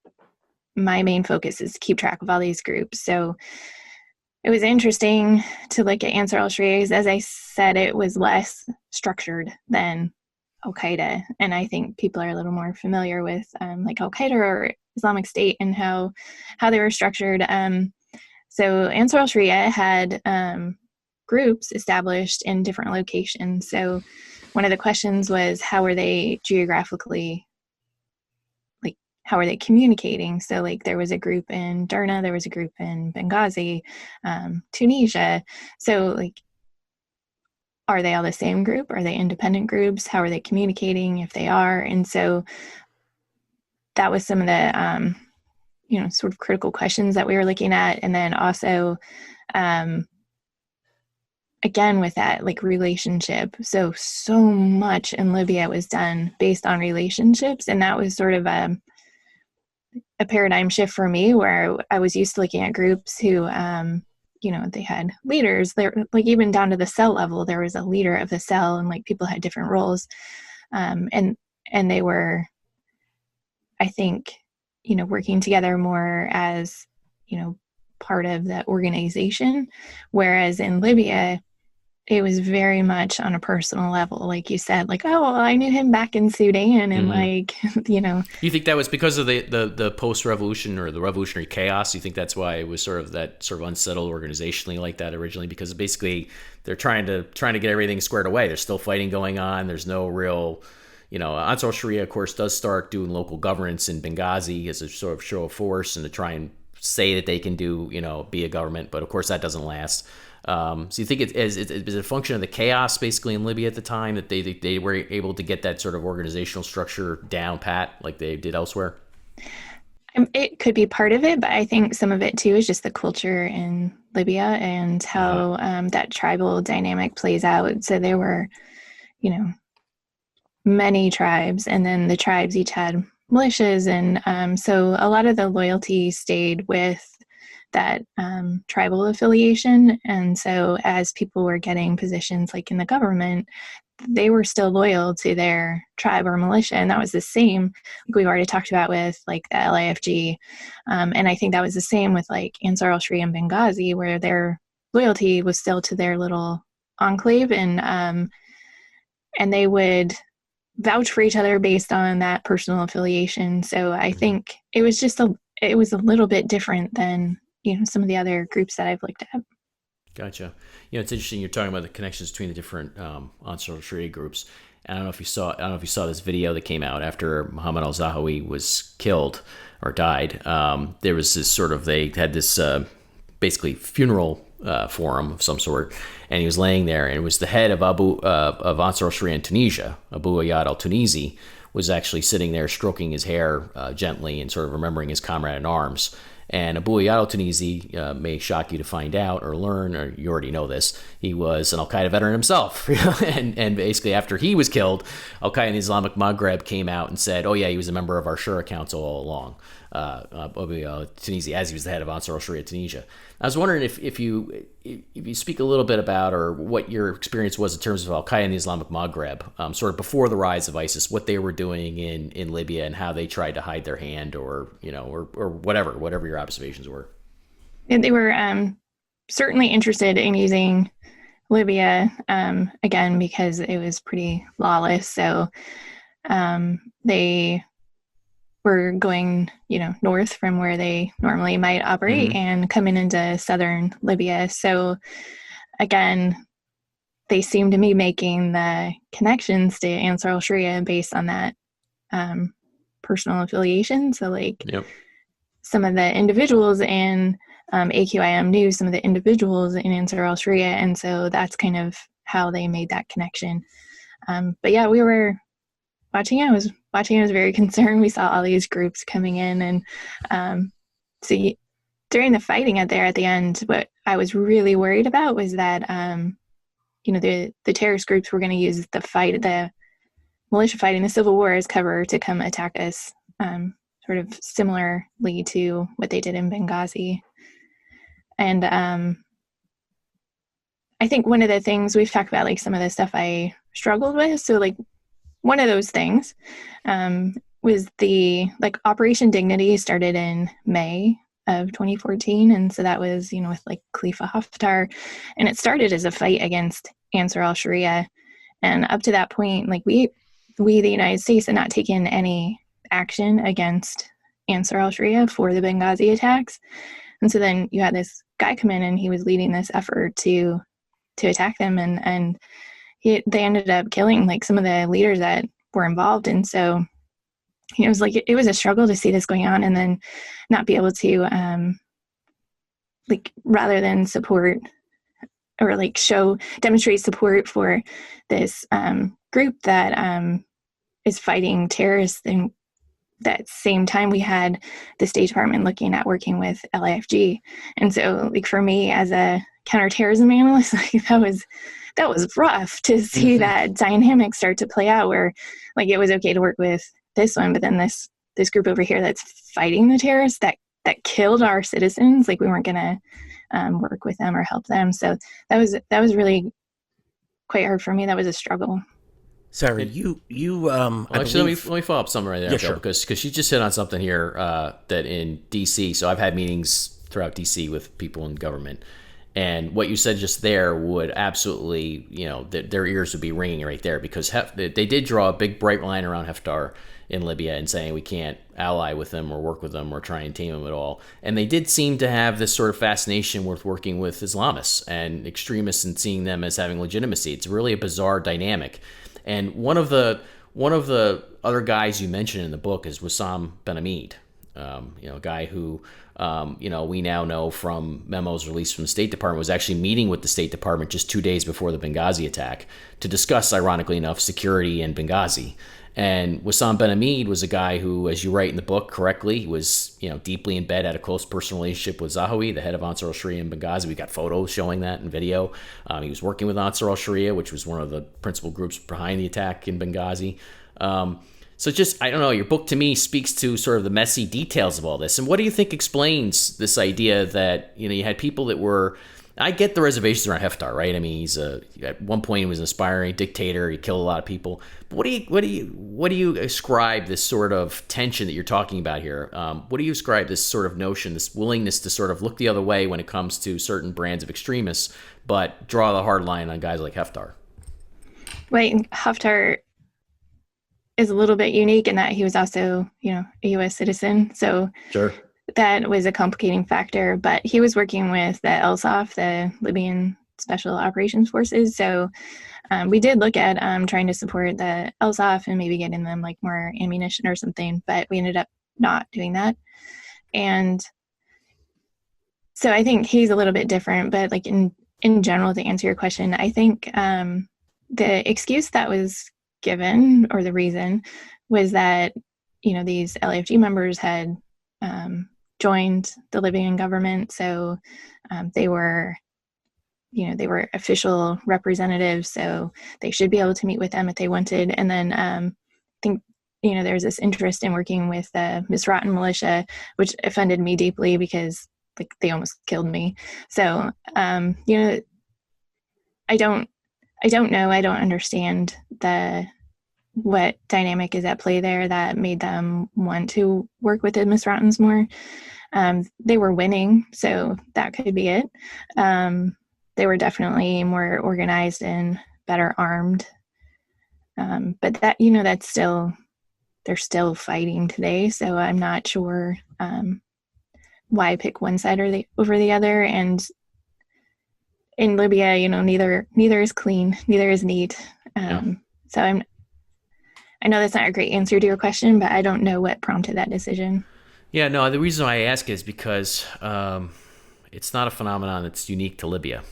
my main focus is to keep track of all these groups. So it was interesting to look at Ansar al-Sharia. As I said, it was less structured than Al-Qaeda, and I think people are a little more familiar with like Al-Qaeda or Islamic State and how they were structured. So Ansar al-Sharia had groups established in different locations. So one of the questions was, how are they geographically, like, how are they communicating? So like there was a group in Derna, there was a group in Benghazi, Tunisia. So like, are they all the same group? Are they independent groups? How are they communicating if they are? And so that was some of the, sort of critical questions that we were looking at. And then also, again, with that, like relationship. So much in Libya was done based on relationships. And that was sort of a paradigm shift for me, where I was used to looking at groups who, they had leaders. They're like, even down to the cell level, there was a leader of the cell, and like people had different roles. And they were, I think, working together more as, part of the organization. Whereas in Libya, it was very much on a personal level. Like you said, like, oh, well, I knew him back in Sudan, and like, You think that was because of the post-revolution or the revolutionary chaos? You think that's why it was sort of unsettled organizationally like that originally? Because basically they're trying to get everything squared away. There's still fighting going on. There's no real, Ansar al-Sharia, of course, does start doing local governance in Benghazi as a sort of show of force and to try and say that they can do, be a government. But of course that doesn't last. So you think is it a function of the chaos basically in Libya at the time that they were able to get that sort of organizational structure down pat like they did elsewhere? It could be part of it, but I think some of it too is just the culture in Libya and how that tribal dynamic plays out. So there were, many tribes, and then the tribes each had militias, and so a lot of the loyalty stayed with that tribal affiliation. And so as people were getting positions like in the government, they were still loyal to their tribe or militia. And that was the same, like we've already talked about with like the LIFG. And I think that was the same with like Ansar al-Sharia and Benghazi, where their loyalty was still to their little enclave, and they would vouch for each other based on that personal affiliation. So I think it was it was a little bit different than some of the other groups that I've looked at. Gotcha. It's interesting. You're talking about the connections between the different Ansar al-Sharia groups. And I don't know if you saw this video that came out after Mohammed al-Zahawi was killed or died. There was this they had this basically funeral forum of some sort, and he was laying there, and it was the head of Ansar al-Sharia in Tunisia, Abu Ayyad al-Tunisi, was actually sitting there stroking his hair gently and sort of remembering his comrade in arms. And Abu Ayyad al-Tunisi, may shock you to find out or learn, or you already know this, he was an Al-Qaeda veteran himself. And basically after he was killed, Al-Qaeda in the Islamic Maghreb came out and said, oh yeah, he was a member of our Shura Council all along, Abu Ayyad al-Tunisi, as he was the head of Ansar al-Sharia Tunisia. I was wondering if you speak a little bit about, or what your experience was in terms of Al-Qaeda in the Islamic Maghreb, sort of before the rise of ISIS, what they were doing in Libya and how they tried to hide their hand, or whatever your observations were. And they were certainly interested in using Libya, again, because it was pretty lawless. So they were going, north from where they normally might operate and coming into southern Libya. So again, they seem to be making the connections to Ansar al-Sharia based on that personal affiliation. So some of the individuals in AQIM knew some of the individuals in Ansar al-Sharia, and so that's kind of how they made that connection. But yeah, we were watching it. I was very concerned. We saw all these groups coming in, and so during the fighting at the end, what I was really worried about was that the terrorist groups were going to use the militia fighting the civil war as cover to come attack us, sort of similarly to what they did in Benghazi. And I think one of the things we've talked about, some of the stuff I struggled with. So one of those things was the Operation Dignity started in May of 2014. And so that was, with Khalifa Haftar, and it started as a fight against Ansar al-Sharia. And up to that point, we, the United States, had not taken any action against Ansar al-Sharia for the Benghazi attacks. And so then you had this guy come in, and he was leading this effort to attack them. And they ended up killing some of the leaders that were involved. And so it was it was a struggle to see this going on, and then not be able to rather than support or demonstrate support for this group that is fighting terrorists. And that same time we had the State Department looking at working with LAFG. And so for me as a counterterrorism analyst, that was rough to see that dynamic start to play out, where it was okay to work with this one, but then this group over here that's fighting the terrorists that killed our citizens, we weren't going to work with them or help them. So that was really quite hard for me. That was a struggle. Sarah, actually, let me follow up something right there, yeah, Joe, sure. because she just hit on something here that in DC. So I've had meetings throughout DC with people in government, and what you said just there would absolutely, their ears would be ringing right there, because they did draw a big bright line around Haftar in Libya and saying we can't ally with them or work with them or try and tame them at all. And they did seem to have this sort of fascination with working with Islamists and extremists and seeing them as having legitimacy. It's really a bizarre dynamic. And one of the other guys you mentioned in the book is Wissam Ben Hamid, a guy who, we now know from memos released from the State Department was actually meeting with the State Department just 2 days before the Benghazi attack to discuss, ironically enough, security in Benghazi. And Wissam Ben Hamid was a guy who, as you write in the book correctly, was deeply in bed, had a close personal relationship with Zahawi, the head of Ansar al-Sharia in Benghazi. We got photos showing that in video. He was working with Ansar al-Sharia, which was one of the principal groups behind the attack in Benghazi. So just, I don't know, your book to me speaks to sort of the messy details of all this. And what do you think explains this idea that, you had people that were, I get the reservations around Haftar, right? I mean, he's at one point he was an aspiring dictator. He killed a lot of people. But what do you ascribe this sort of tension that you're talking about here? What do you ascribe this sort of notion, this willingness to sort of look the other way when it comes to certain brands of extremists, but draw the hard line on guys like Haftar? Right, Haftar is a little bit unique in that he was also, a U.S. citizen. So sure, that was a complicating factor. But he was working with the LSOF, the Libyan Special Operations Forces. So we did look at trying to support the LSOF and maybe getting them more ammunition or something, but we ended up not doing that. And so I think he's a little bit different, but in general, to answer your question, I think the excuse that was given, or the reason, was that these LAFG members had joined the Libyan government. So they were official representatives, so they should be able to meet with them if they wanted. And then I think, there's this interest in working with the Misratan militia, which offended me deeply because like they almost killed me. So, I don't know. I don't understand what dynamic is at play there that made them want to work with the Misratans more. They were winning, so that could be it. They were definitely more organized and better armed. But that, that's still, they're still fighting today. So I'm not sure why pick one side over the other. And in Libya, neither is clean, neither is neat. So I know that's not a great answer to your question, but I don't know what prompted that decision. Yeah, no, the reason why I ask is because it's not a phenomenon that's unique to Libya.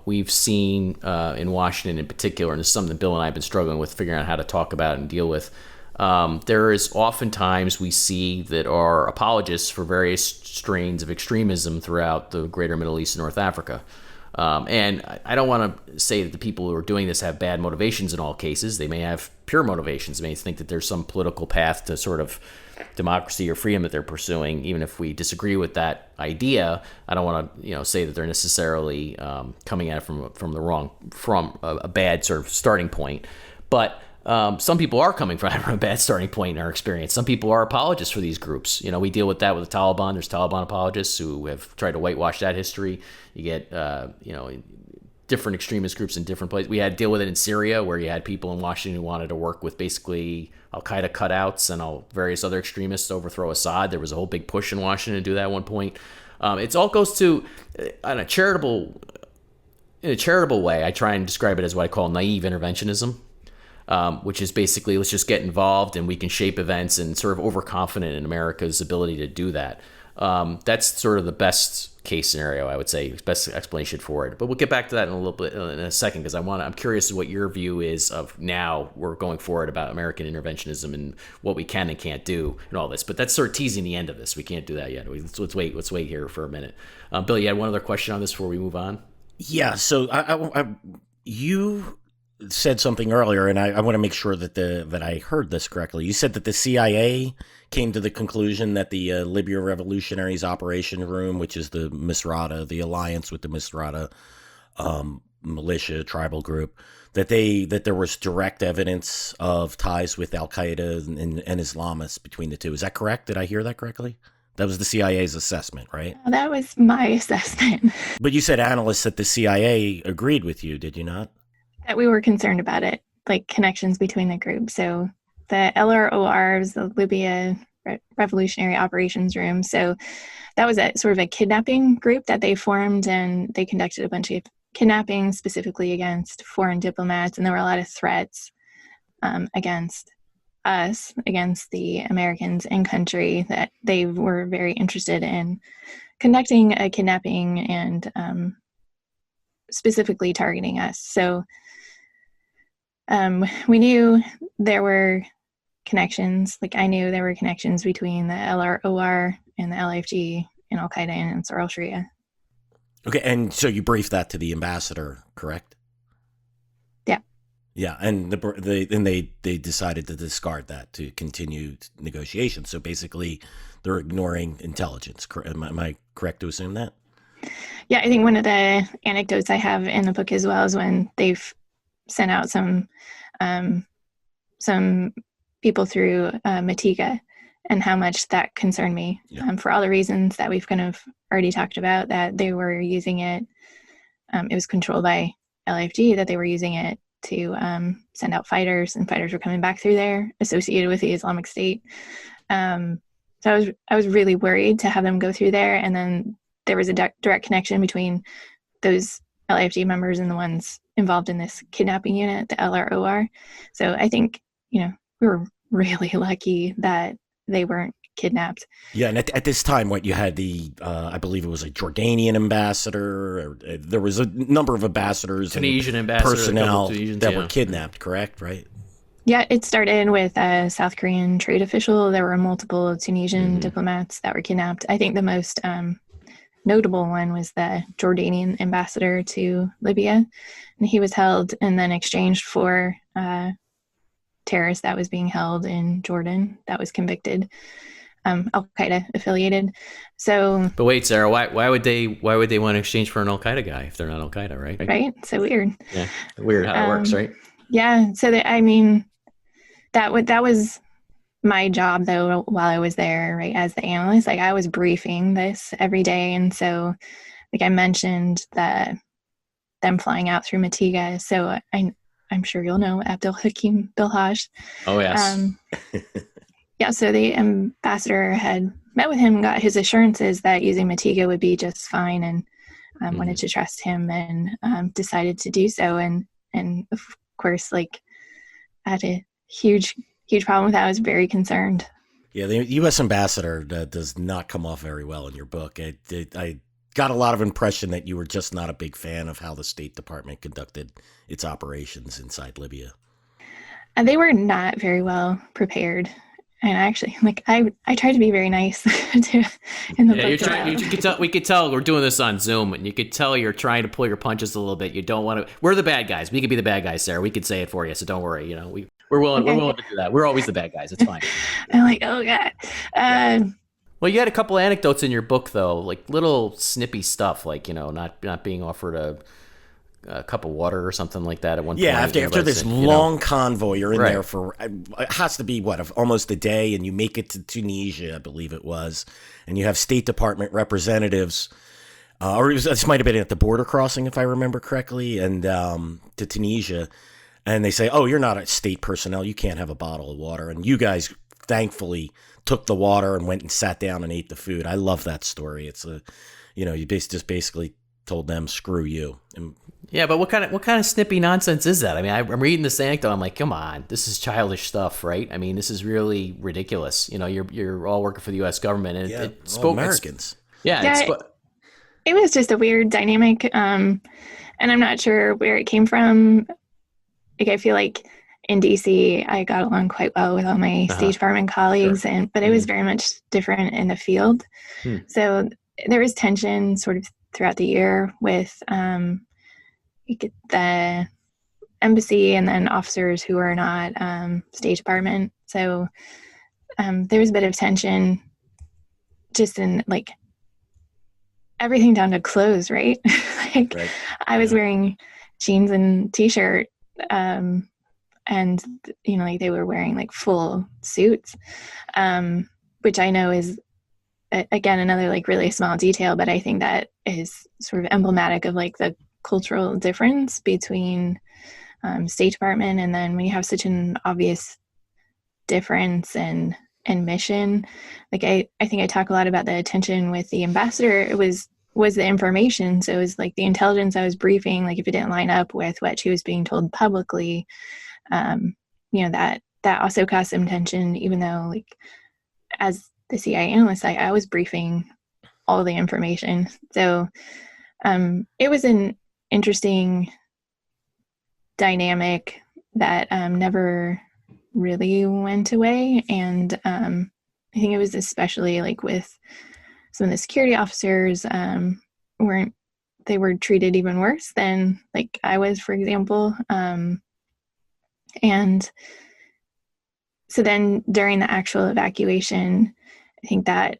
We've seen in Washington in particular, and this is something Bill and I have been struggling with figuring out how to talk about and deal with. There is oftentimes we see that are apologists for various strains of extremism throughout the greater Middle East and North Africa. And I don't want to say that the people who are doing this have bad motivations in all cases. They may have pure motivations. They may think that there's some political path to sort of democracy or freedom that they're pursuing. Even if we disagree with that idea, I don't want to say that they're necessarily coming at it from a bad sort of starting point. But some people are coming from a bad starting point in our experience. Some people are apologists for these groups. We deal with that with the Taliban. There's Taliban apologists who have tried to whitewash that history. You get, different extremist groups in different places. We had to deal with it in Syria, where you had people in Washington who wanted to work with basically al-Qaeda cutouts and various other extremists to overthrow Assad. There was a whole big push in Washington to do that at one point. It all goes to, in a charitable way, I try and describe it as what I call naive interventionism. Which is basically, let's just get involved and we can shape events, and sort of overconfident in America's ability to do that. That's sort of the best case scenario, I would say, best explanation for it. But we'll get back to that in a little bit in a second, because I'm curious what your view is of now we're going forward about American interventionism and what we can and can't do and all this. But that's sort of teasing the end of this. We can't do that yet. Let's wait here for a minute. Bill, you had one other question on this before we move on? Yeah. So you said something earlier, and I want to make sure that I heard this correctly. You said that the CIA came to the conclusion that the Libya Revolutionaries Operation Room, which is the Misrata, the alliance with the Misrata militia tribal group, that there was direct evidence of ties with Al Qaeda and Islamists between the two. Is that correct? Did I hear that correctly? That was the CIA's assessment, right? That was my assessment. But you said analysts at the CIA agreed with you, did you not? That we were concerned about it, like connections between the groups. So the LROR is the Libya Revolutionary Operations Room. So that was sort of a kidnapping group that they formed, and they conducted a bunch of kidnappings specifically against foreign diplomats. And there were a lot of threats against us, against the Americans in country, that they were very interested in conducting a kidnapping and specifically targeting us. So we knew there were connections. Like I knew there were connections between the LROR and the LFG and Al Qaeda and Ansar al-Sharia. Okay, and so you briefed that to the ambassador, correct? Yeah. Yeah, and they decided to discard that to continue negotiations. So basically, they're ignoring intelligence. Am I correct to assume that? Yeah, I think one of the anecdotes I have in the book as well is when they've sent out some people through Matiga, and how much that concerned me. Yeah. For all the reasons that we've kind of already talked about, that they were using it. It was controlled by LFG, that they were using it to send out fighters, and fighters were coming back through there associated with the Islamic State. So I was really worried to have them go through there, and then there was a direct connection between those LAFG members and the ones involved in this kidnapping unit, the LROR. So I think, we were really lucky that they weren't kidnapped. Yeah, and at this time, you had the, I believe it was a Jordanian ambassador, or there was a number of ambassadors, Tunisian ambassador, personnel Tunisians, that were kidnapped, correct, right? Yeah, it started with a South Korean trade official. There were multiple Tunisian Hmm. diplomats that were kidnapped. I think the most notable one was the Jordanian ambassador to Libya, and he was held and then exchanged for a terrorist that was being held in Jordan that was convicted, Al Qaeda affiliated. So, But wait, Sarah, why would they want to exchange for an Al Qaeda guy if they're not Al Qaeda, right? right, so weird. Yeah, weird how it works, Um, right? yeah, so I mean that was my job though while I was there, right, as the analyst. Like I was briefing this every day, and so like I mentioned that them flying out through Matiga. So I'm sure you'll know Abdul Hakim Bilhaj. Oh yes. Um, yeah, so the ambassador had met with him and got his assurances that using Matiga would be just fine, and wanted to trust him, and decided to do so. And of course, like I had a huge problem with that. I was very concerned. Yeah, the U.S. ambassador does not come off very well in your book. I got a lot of impression that you were just not a big fan of how the State Department conducted its operations inside Libya. And they were not very well prepared. And actually, like I tried to be very nice to in the Yeah, book. you're trying. You could tell. We could tell we're doing this on Zoom, and you could tell you're trying to pull your punches a little bit. You don't want to. We're the bad guys. We could be the bad guys, Sarah. We could say it for you, so don't worry. You know, we're willing. Okay. We're willing to do that. We're always the bad guys. It's fine. I'm like, oh god. Well, you had a couple anecdotes in your book, though, like little snippy stuff, like not being offered a cup of water or something like that at one point. Yeah, after this long convoy, you're in Right. there for, it has to be, almost a day, and you make it to Tunisia, I believe it was, and you have State Department representatives, this might have been at the border crossing, if I remember correctly, and to Tunisia, and they say, oh, you're not a state personnel, you can't have a bottle of water, and you guys, thankfully, took the water and went and sat down and ate the food. I love that story. It's you just basically told them, screw you. And yeah, but what kind of snippy nonsense is that? I mean, I'm reading this anecdote. I'm like, come on, this is childish stuff, right? I mean, this is really ridiculous. You're all working for the U.S. government, and it spoke Americans. It was just a weird dynamic, and I'm not sure where it came from. Like I feel like in DC, I got along quite well with all my State Department colleagues, Sure. but it was very much different in the field. So there was tension sort of throughout the year with the embassy and then officers who are not State Department. So there was a bit of tension just in like everything down to clothes, right? Like Right. I was wearing jeans and t-shirt, and like they were wearing like full suits, which I know is again another like really small detail, but I think that is sort of emblematic of like the cultural difference between State Department, and then when you have such an obvious difference in mission. Like I think I talk a lot about the tension with the ambassador. It was the information. So it was like the intelligence I was briefing, like if it didn't line up with what she was being told publicly, that also caused some tension, even though like as the CIA analyst, I was briefing all the information. So it was an interesting dynamic that never really went away. And I think it was especially like with some of the security officers they were treated even worse than like I was, for example. And so then during the actual evacuation, I think that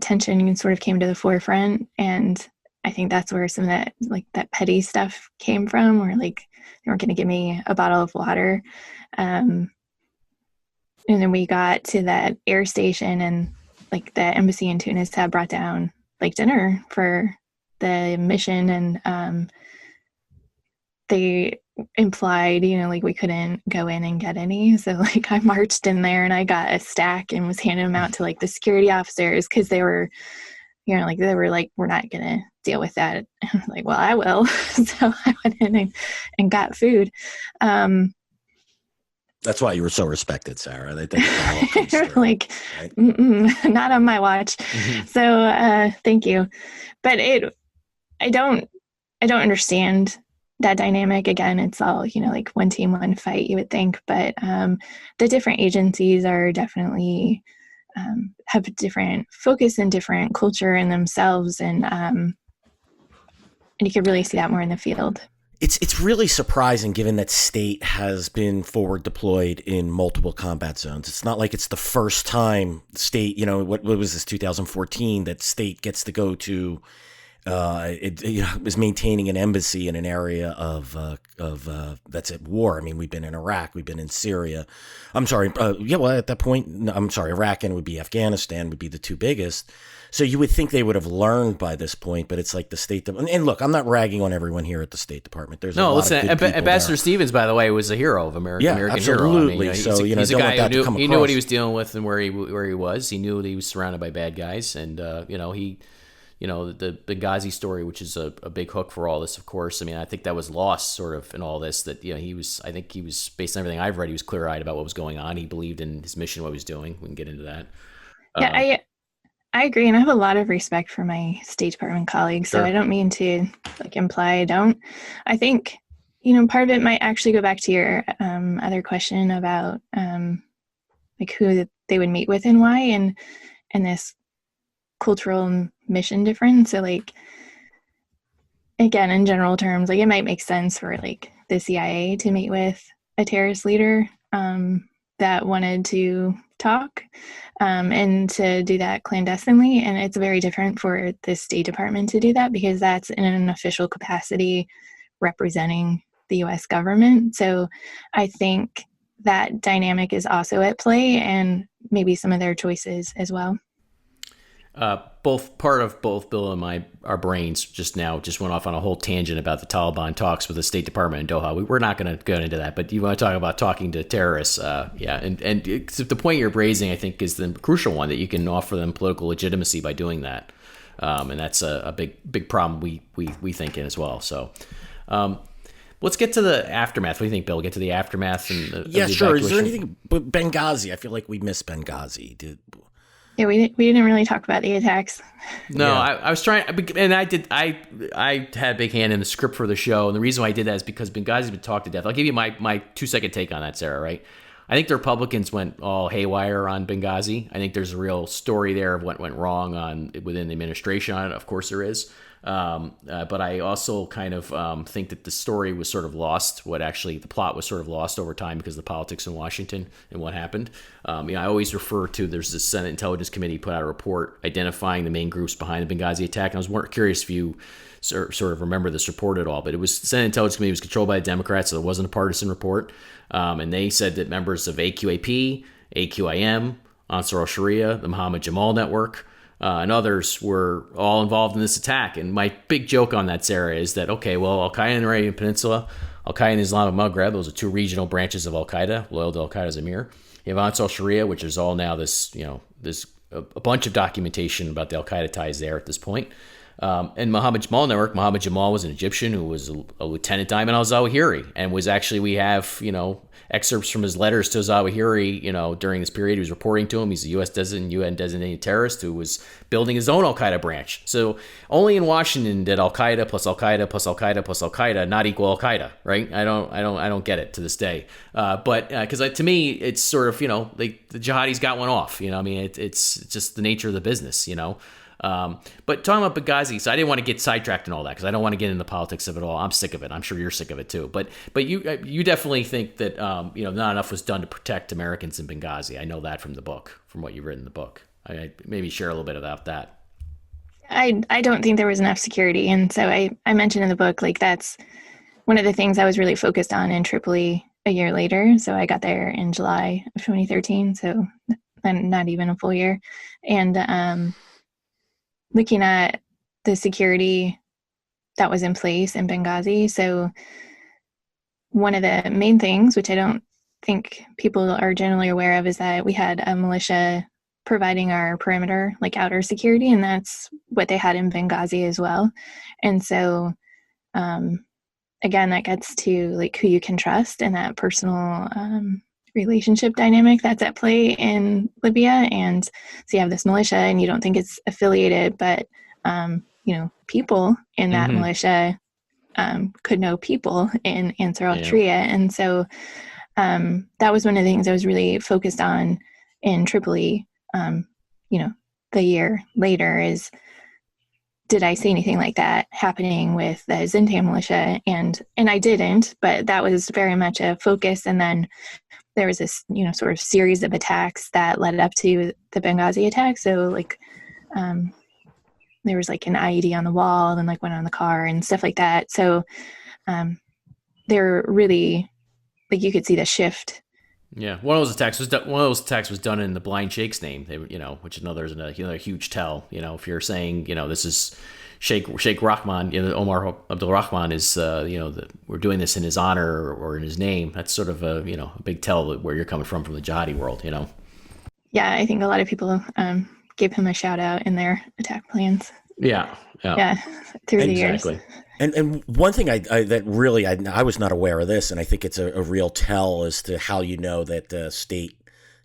tension sort of came to the forefront, and I think that's where some of that like that petty stuff came from, where like they weren't going to give me a bottle of water. And then we got to that air station, and like the embassy in Tunis had brought down like dinner for the mission, and they implied, like we couldn't go in and get any. So like I marched in there and I got a stack and was handing them out to like the security officers, because they were, like they were like, we're not gonna deal with that. And I was like, well, I will. So I went in and got food. That's why you were so respected, Sarah. They think that all comes through, like, right? Not on my watch. So thank you. But I don't understand that dynamic, again, it's all, like one team, one fight, you would think, but the different agencies are definitely have a different focus and different culture in themselves, and you could really see that more in the field. It's really surprising given that state has been forward deployed in multiple combat zones. It's not like it's the first time state, what was this, 2014, that state gets to go to, is maintaining an embassy in an area of that's at war. I mean, we've been in Iraq, we've been in Syria. I'm sorry. At that point, no, I'm sorry, Iraq and it would be Afghanistan would be the two biggest. So you would think they would have learned by this point, but it's like the State Department. And look, I'm not ragging on everyone here at the State Department. There's Ambassador Stevens, by the way, was a hero of American absolutely. hero. I mean, He's a guy who knew what he was dealing with and where he was. He knew that he was surrounded by bad guys, and the Benghazi story, which is a big hook for all this, of course. I mean, I think that was lost sort of in all this. That I think he was, based on everything I've read, he was clear-eyed about what was going on. He believed in his mission, what he was doing. We can get into that. Yeah, I agree, and I have a lot of respect for my State Department colleagues, so I don't mean to imply I don't. I think, part of it might actually go back to your other question about who they would meet with and why, and this cultural mission difference. So again, in general terms, it might make sense for the CIA to meet with a terrorist leader that wanted to talk, and to do that clandestinely. And it's very different for the State Department to do that because that's in an official capacity representing the U.S. government. So I think that dynamic is also at play, and maybe some of their choices as well. Both Bill and our brains just went off on a whole tangent about the Taliban talks with the State Department in Doha. We're not going to go into that, but you want to talk about talking to terrorists, and the point you're raising, I think, is the crucial one, that you can offer them political legitimacy by doing that, and that's a big problem we think in as well. So. Let's get to the aftermath. What do you think, Bill? Get to the aftermath and sure. Is there anything? But Benghazi, I feel like we missed Benghazi. Yeah, we didn't really talk about the attacks. No, yeah. I was trying, and I had a big hand in the script for the show, and the reason why I did that is because Benghazi's been talked to death. I'll give you my 2-second take on that, Sarah, right? I think the Republicans went all haywire on Benghazi. I think there's a real story there of what went wrong within the administration on it. Of course there is. But I also kind of think that the story was sort of lost. The plot was sort of lost over time because of the politics in Washington and what happened. I always refer to, there's this Senate Intelligence Committee put out a report identifying the main groups behind the Benghazi attack. And I was more curious if you sort of remember this report at all. But the Senate Intelligence Committee was controlled by the Democrats, so it wasn't a partisan report. And they said that members of AQAP, AQIM, Ansar al-Sharia, the Muhammad Jamal Network, and others were all involved in this attack. And my big joke on that, Sarah, is that, okay, well, Al-Qaeda in the Arabian Peninsula, Al-Qaeda in the Islamic Maghreb, those are two regional branches of Al-Qaeda, loyal to Al-Qaeda's emir. You have Ansar al-Sharia, which is all now there's a bunch of documentation about the Al-Qaeda ties there at this point. And Muhammad Jamal Network, Muhammad Jamal was an Egyptian who was a lieutenant Ayman al-Zawahiri, and was actually, we have, excerpts from his letters to Zawahiri, during this period. He was reporting to him. He's a UN designated terrorist who was building his own Al-Qaeda branch. So only in Washington did Al-Qaeda plus Al-Qaeda plus Al-Qaeda plus Al-Qaeda not equal Al-Qaeda, right? I don't get it to this day. But because to me, it's sort of, the jihadis got one off. It's just the nature of the business. But talking about Benghazi, so I didn't want to get sidetracked and all that because I don't want to get into the politics of it all. I'm sick of it. I'm sure you're sick of it too. But you definitely think that not enough was done to protect Americans in Benghazi. I know that from the book, from what you've written in the book. I maybe share a little bit about that. I don't think there was enough security, and so I mentioned in the book that's one of the things I was really focused on in Tripoli a year later. So I got there in July of 2013, so not even a full year, and looking at the security that was in place in Benghazi. So one of the main things, which I don't think people are generally aware of, is that we had a militia providing our perimeter, outer security, and that's what they had in Benghazi as well. And so, again, that gets to who you can trust and that personal relationship dynamic that's at play in Libya. And so you have this militia and you don't think it's affiliated, but people in that militia could know people in Ansar al-Sharia. And so that was one of the things I was really focused on in Tripoli, the year later, is did I see anything like that happening with the Zintan militia? And I didn't, but that was very much a focus. And then there was this, sort of series of attacks that led up to the Benghazi attack. So there was an IED on the wall and went on the car and stuff like that. So they're really, you could see the shift. Yeah, one of those attacks was done in the Blind Sheikh's name. They, which is another huge tell. If you're saying, this is Sheikh Rahman, Omar Abdul Rahman is, we're doing this in his honor or in his name. That's sort of a big tell where you're coming from the jihadi world. Yeah, I think a lot of people gave him a shout out in their attack plans. Yeah, through the years. And one thing I was not aware of this, and I think it's a real tell as to how that the state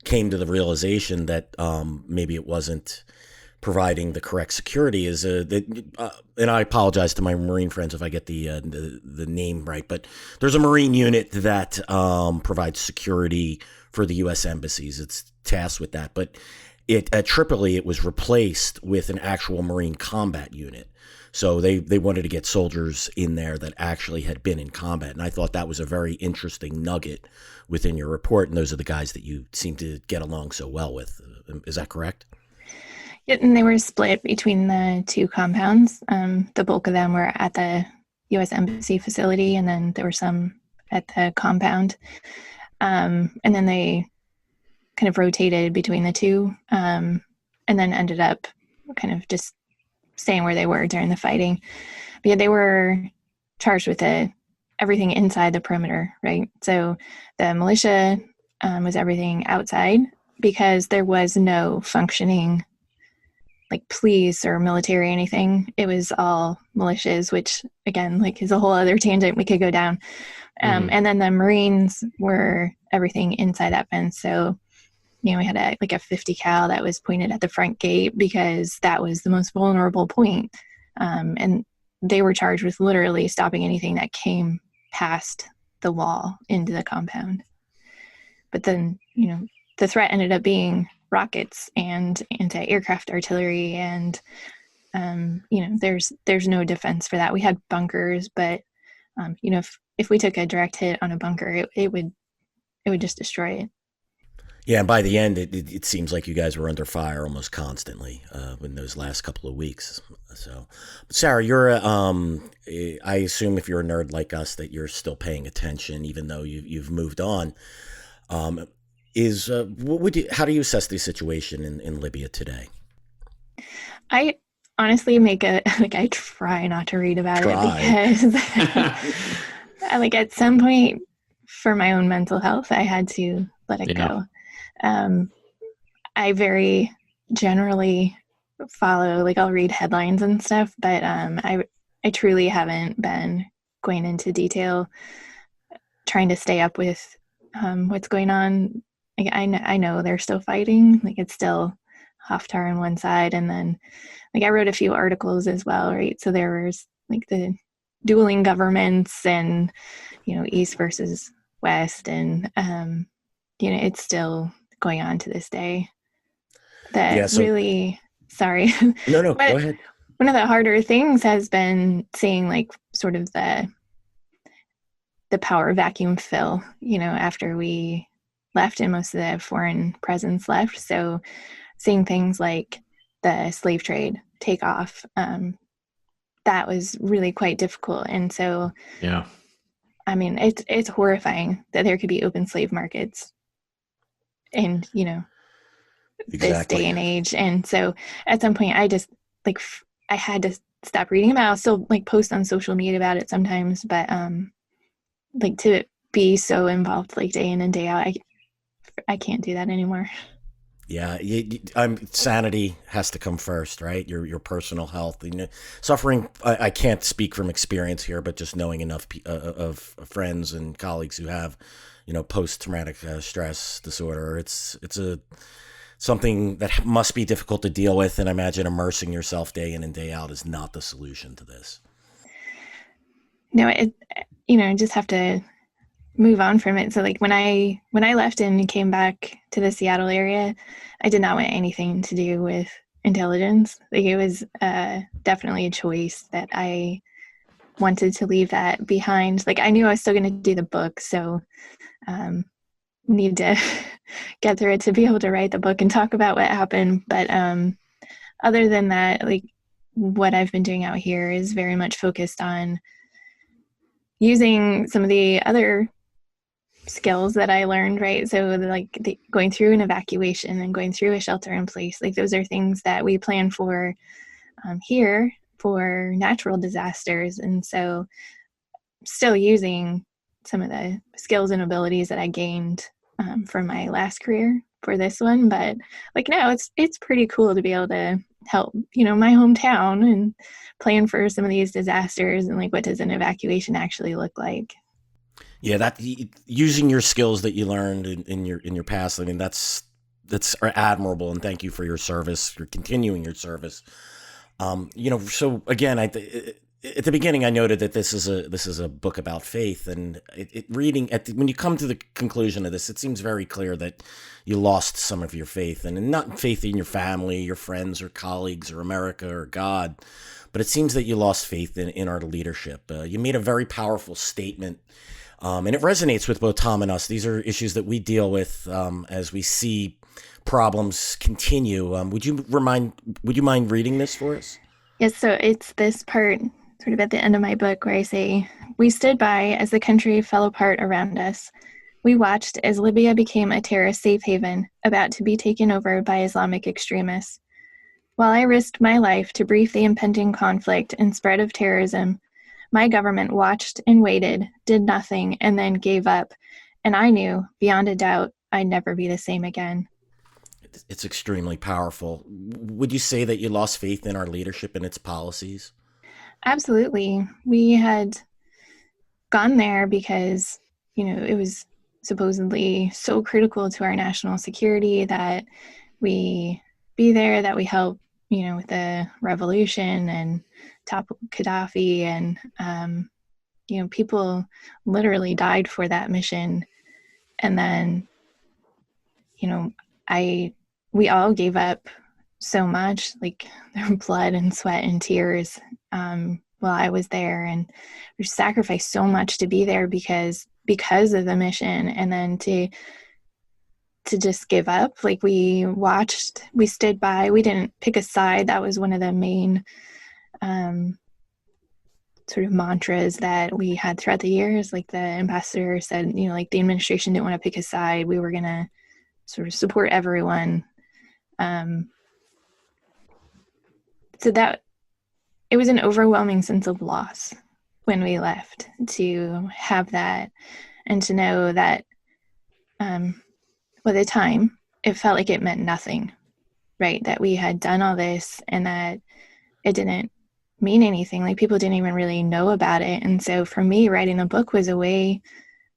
came to the realization that maybe it wasn't providing the correct security is and I apologize to my Marine friends if I get the name right, but there's a Marine unit that provides security for the U.S. embassies. It's tasked with that, but at Tripoli it was replaced with an actual Marine combat unit. So they wanted to get soldiers in there that actually had been in combat. And I thought that was a very interesting nugget within your report. And those are the guys that you seem to get along so well with. Is that correct? Yeah, and they were split between the two compounds. The bulk of them were at the U.S. Embassy facility, and then there were some at the compound. And then they kind of rotated between the two, and then ended up kind of just staying where they were during the fighting. But yeah, they were charged with everything inside the perimeter, right? So the militia was everything outside, because there was no functioning police or military or anything. It was all militias, which again, is a whole other tangent we could go down. And then the Marines were everything inside that fence. So we had a 50 cal that was pointed at the front gate because that was the most vulnerable point. And they were charged with literally stopping anything that came past the wall into the compound. But then, the threat ended up being rockets and anti-aircraft artillery. And, there's no defense for that. We had bunkers, but, if we took a direct hit on a bunker, it would just destroy it. Yeah, and by the end, it seems like you guys were under fire almost constantly in those last couple of weeks. So, Sarah, you're I assume if you're a nerd like us that you're still paying attention, even though you've moved on. How do you assess the situation in Libya today? I honestly I try not to read about it because at some point for my own mental health, I had to let it go. I very generally follow, I'll read headlines and stuff, but I truly haven't been going into detail trying to stay up with what's going on. I know they're still fighting. It's still Haftar on one side, and then I wrote a few articles as well, right? So there was the dueling governments and East versus West, and it's still going on to this day. Sorry. No, go ahead. One of the harder things has been seeing sort of the power vacuum fill, after we left and most of the foreign presence left. So seeing things like the slave trade take off, that was really quite difficult. And so, yeah, I mean, it's horrifying that there could be open slave markets in, this day and age. And so at some point I just I had to stop reading about it. I'll still post on social media about it sometimes, but to be so involved day in and day out, I can't do that anymore. Yeah, sanity has to come first, right? Your personal health. Suffering. I can't speak from experience here, but just knowing enough of friends and colleagues who have, post-traumatic stress disorder. It's something that must be difficult to deal with, and I imagine immersing yourself day in and day out is not the solution to this. no, it, just have to move on from it. So like when I left and came back to the Seattle area, I did not want anything to do with intelligence. Like it was definitely a choice that I wanted to leave that behind. Like I knew I was still going to do the book, so need to get through it to be able to write the book and talk about what happened. But other than that, like what I've been doing out here is very much focused on using some of the other skills that I learned, right? So like going through an evacuation and going through a shelter in place, like those are things that we plan for here for natural disasters. And so still using some of the skills and abilities that I gained from my last career for this one. But like now it's pretty cool to be able to help, my hometown and plan for some of these disasters and like what does an evacuation actually look like. Yeah, that using your skills that you learned in your past. I mean, that's admirable, and thank you for your service. For continuing your service. So again, at the beginning, I noted that this is a book about faith, and when you come to the conclusion of this, it seems very clear that you lost some of your faith, and not faith in your family, your friends, or colleagues, or America, or God, but it seems that you lost faith in our leadership. You made a very powerful statement. And it resonates with both Tom and us. These are issues that we deal with as we see problems continue. Would you mind reading this for us? Yes, so it's this part sort of at the end of my book where I say, "We stood by as the country fell apart around us. We watched as Libya became a terrorist safe haven about to be taken over by Islamic extremists. While I risked my life to brief the impending conflict and spread of terrorism, my government watched and waited, did nothing, and then gave up. And I knew, beyond a doubt, I'd never be the same again." It's extremely powerful. Would you say that you lost faith in our leadership and its policies? Absolutely. We had gone there because, it was supposedly so critical to our national security that we be there, that we help, with the revolution and topple Gaddafi. And, people literally died for that mission. And then, we all gave up so much, like their blood and sweat and tears while I was there, and we sacrificed so much to be there because of the mission, and then to just give up. Like we watched, we stood by, we didn't pick a side. That was one of the main sort of mantras that we had throughout the years. Like the ambassador said, like the administration didn't want to pick a side. We were going to sort of support everyone. So that it was an overwhelming sense of loss when we left, to have that and to know that by the time it felt like it meant nothing, right? That we had done all this and that it didn't mean anything. Like people didn't even really know about it. And so for me, writing the book was a way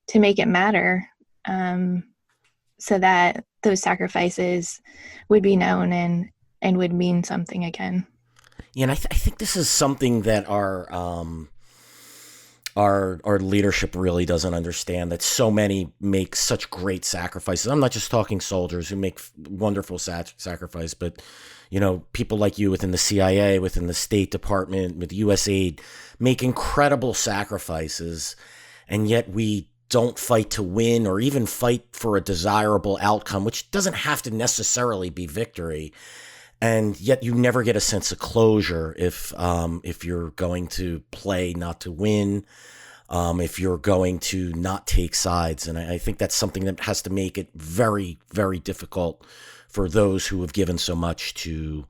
to make it matter, so that those sacrifices would be known and would mean something again. Yeah, and I think this is something that our leadership really doesn't understand, that so many make such great sacrifices. I'm not just talking soldiers who make wonderful sacrifice, but people like you within the CIA, within the State Department, with USAID, make incredible sacrifices, and yet we don't fight to win or even fight for a desirable outcome, which doesn't have to necessarily be victory. And yet you never get a sense of closure if you're going to play not to win, if you're going to not take sides. And I think that's something that has to make it very, very difficult for those who have given so much to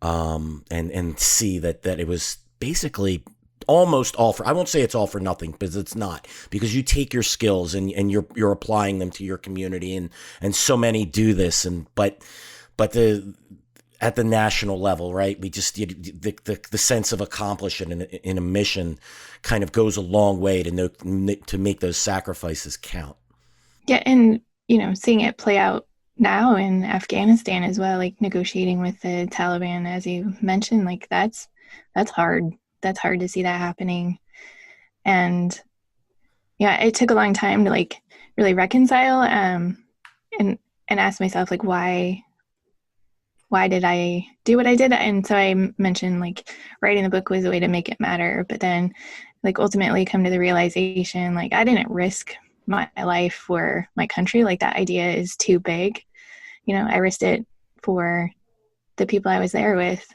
and see that it was basically almost all for, I won't say it's all for nothing, because it's not, because you take your skills and you're applying them to your community, and so many do this, but at the national level, right? We just the sense of accomplishment in a mission kind of goes a long way to make those sacrifices count. Yeah, and seeing it play out now in Afghanistan as well, like negotiating with the Taliban, as you mentioned, like that's hard. That's hard to see that happening. And yeah, it took a long time to like really reconcile, and ask myself like why did I do what I did? And so I mentioned like writing the book was a way to make it matter, but then like ultimately come to the realization like I didn't risk my life for my country. Like that idea is too big. I risked it for the people I was there with,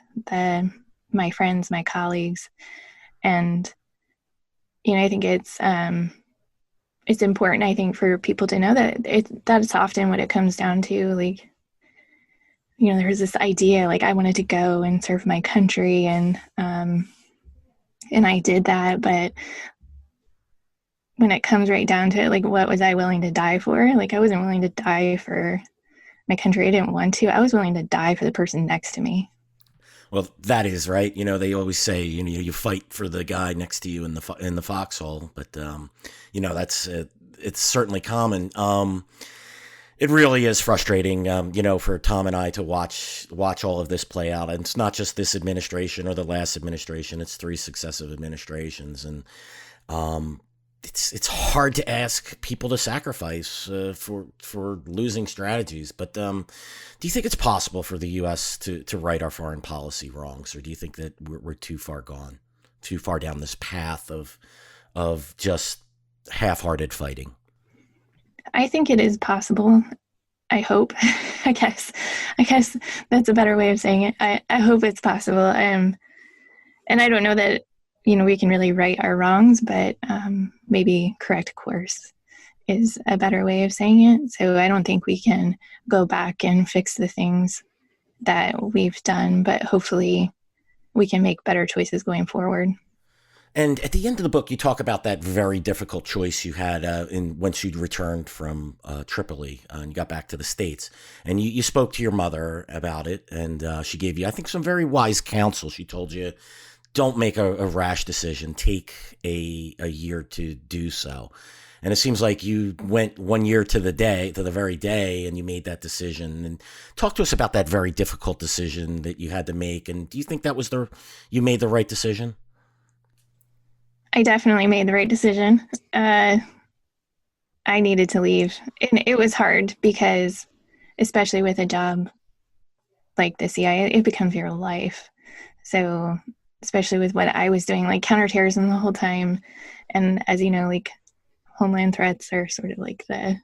my friends, my colleagues, and I think it's important. I think for people to know that that's often what it comes down to. Like, there's this idea like I wanted to go and serve my country, and I did that, but when it comes right down to it, like what was I willing to die for? Like I wasn't willing to die for my country. I didn't want to. I was willing to die for the person next to me. Well, that is right. They always say, you fight for the guy next to you in the foxhole, but that's it's certainly common. It really is frustrating, for Tom and I to watch all of this play out. And it's not just this administration or the last administration; it's 3 successive administrations, and it's hard to ask people to sacrifice for losing strategies. But do you think it's possible for the U.S. to right our foreign policy wrongs, or do you think that we're too far gone, too far down this path of just half-hearted fighting? I think it is possible. I hope. I guess that's a better way of saying it. I hope it's possible. And I don't know that we can really right our wrongs, but maybe correct course is a better way of saying it. So I don't think we can go back and fix the things that we've done, but hopefully we can make better choices going forward. And at the end of the book, you talk about that very difficult choice you had once you'd returned from Tripoli and you got back to the States. And you spoke to your mother about it, and she gave you, I think, some very wise counsel. She told you, don't make a rash decision. Take a year to do so. And it seems like you went 1 year to the very day, and you made that decision. And talk to us about that very difficult decision that you had to make. And do you think that was you made the right decision? I definitely made the right decision. I needed to leave. And it was hard because, especially with a job like the CIA, it becomes your life. So, especially with what I was doing, like counterterrorism the whole time. And as you know, like homeland threats are sort of like the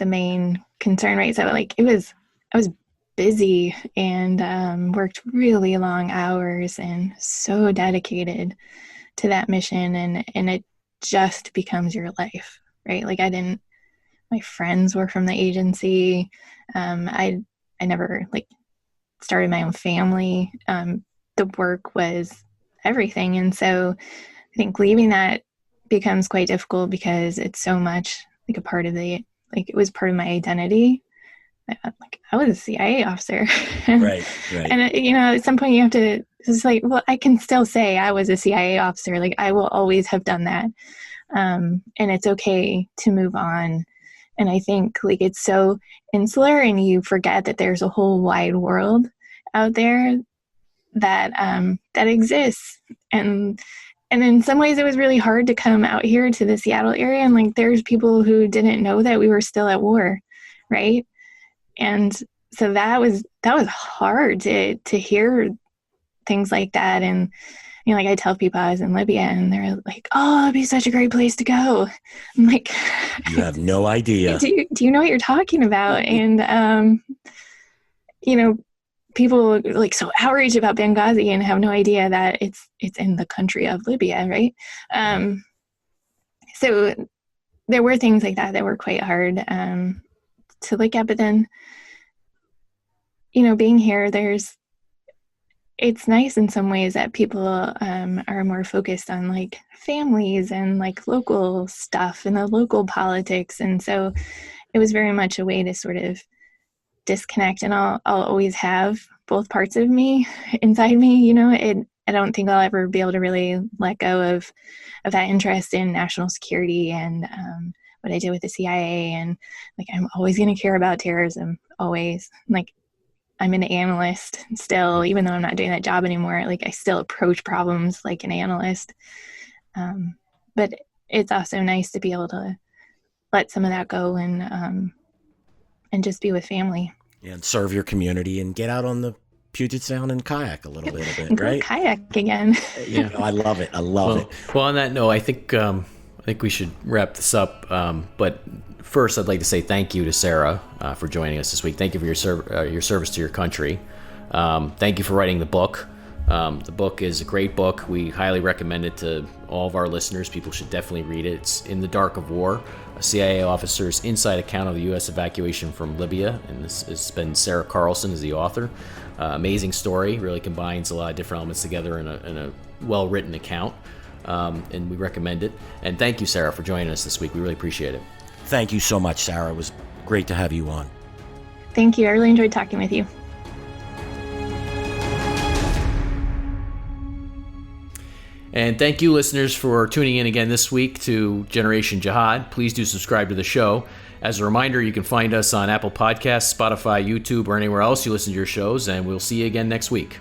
main concern, right? So like I was busy and worked really long hours and so dedicated to that mission, and it just becomes your life, right? Like my friends were from the agency. I never like started my own family. The work was everything. And so I think leaving that becomes quite difficult because it's so much like a part of it was part of my identity. Like I was a CIA officer. Right. And at some point you have to, it's like, well, I can still say I was a CIA officer. Like I will always have done that. And it's okay to move on. And I think like it's so insular, and you forget that there's a whole wide world out there that exists. And in some ways it was really hard to come out here to the Seattle area, and like there's people who didn't know that we were still at war, right? And so that was hard to hear things like that. And like I tell people I was in Libya, and they're like, "Oh, it'd be such a great place to go." I'm like, "You have no idea. Do you know what you're talking about?" And people like so outraged about Benghazi and have no idea that it's in the country of Libya, right? So there were things like that were quite hard to look at, but then being here, it's nice in some ways that people are more focused on like families and like local stuff and the local politics, and so it was very much a way to sort of disconnect. And I'll always have both parts of me inside me. I don't think I'll ever be able to really let go of that interest in national security and what I did with the CIA. And like I'm always going to care about terrorism, always. Like I'm an analyst still, even though I'm not doing that job anymore. Like I still approach problems like an analyst. But it's also nice to be able to let some of that go and just be with family. And serve your community and get out on the Puget Sound and kayak a little bit, Go right? kayak again. Yeah. I love it. I love it. Well, on that note, I think we should wrap this up. But first, I'd like to say thank you to Sarah for joining us this week. Thank you for your service to your country. Thank you for writing the book. The book is a great book. We highly recommend it to all of our listeners. People should definitely read it. It's In the Dark of War, a CIA officer's inside account of the U.S. evacuation from Libya. And this has been Sarah Carlson as the author. Amazing story. Really combines a lot of different elements together in a well-written account. And we recommend it. And thank you, Sarah, for joining us this week. We really appreciate it. Thank you so much, Sarah. It was great to have you on. Thank you. I really enjoyed talking with you. And thank you, listeners, for tuning in again this week to Generation Jihad. Please do subscribe to the show. As a reminder, you can find us on Apple Podcasts, Spotify, YouTube, or anywhere else you listen to your shows, and we'll see you again next week.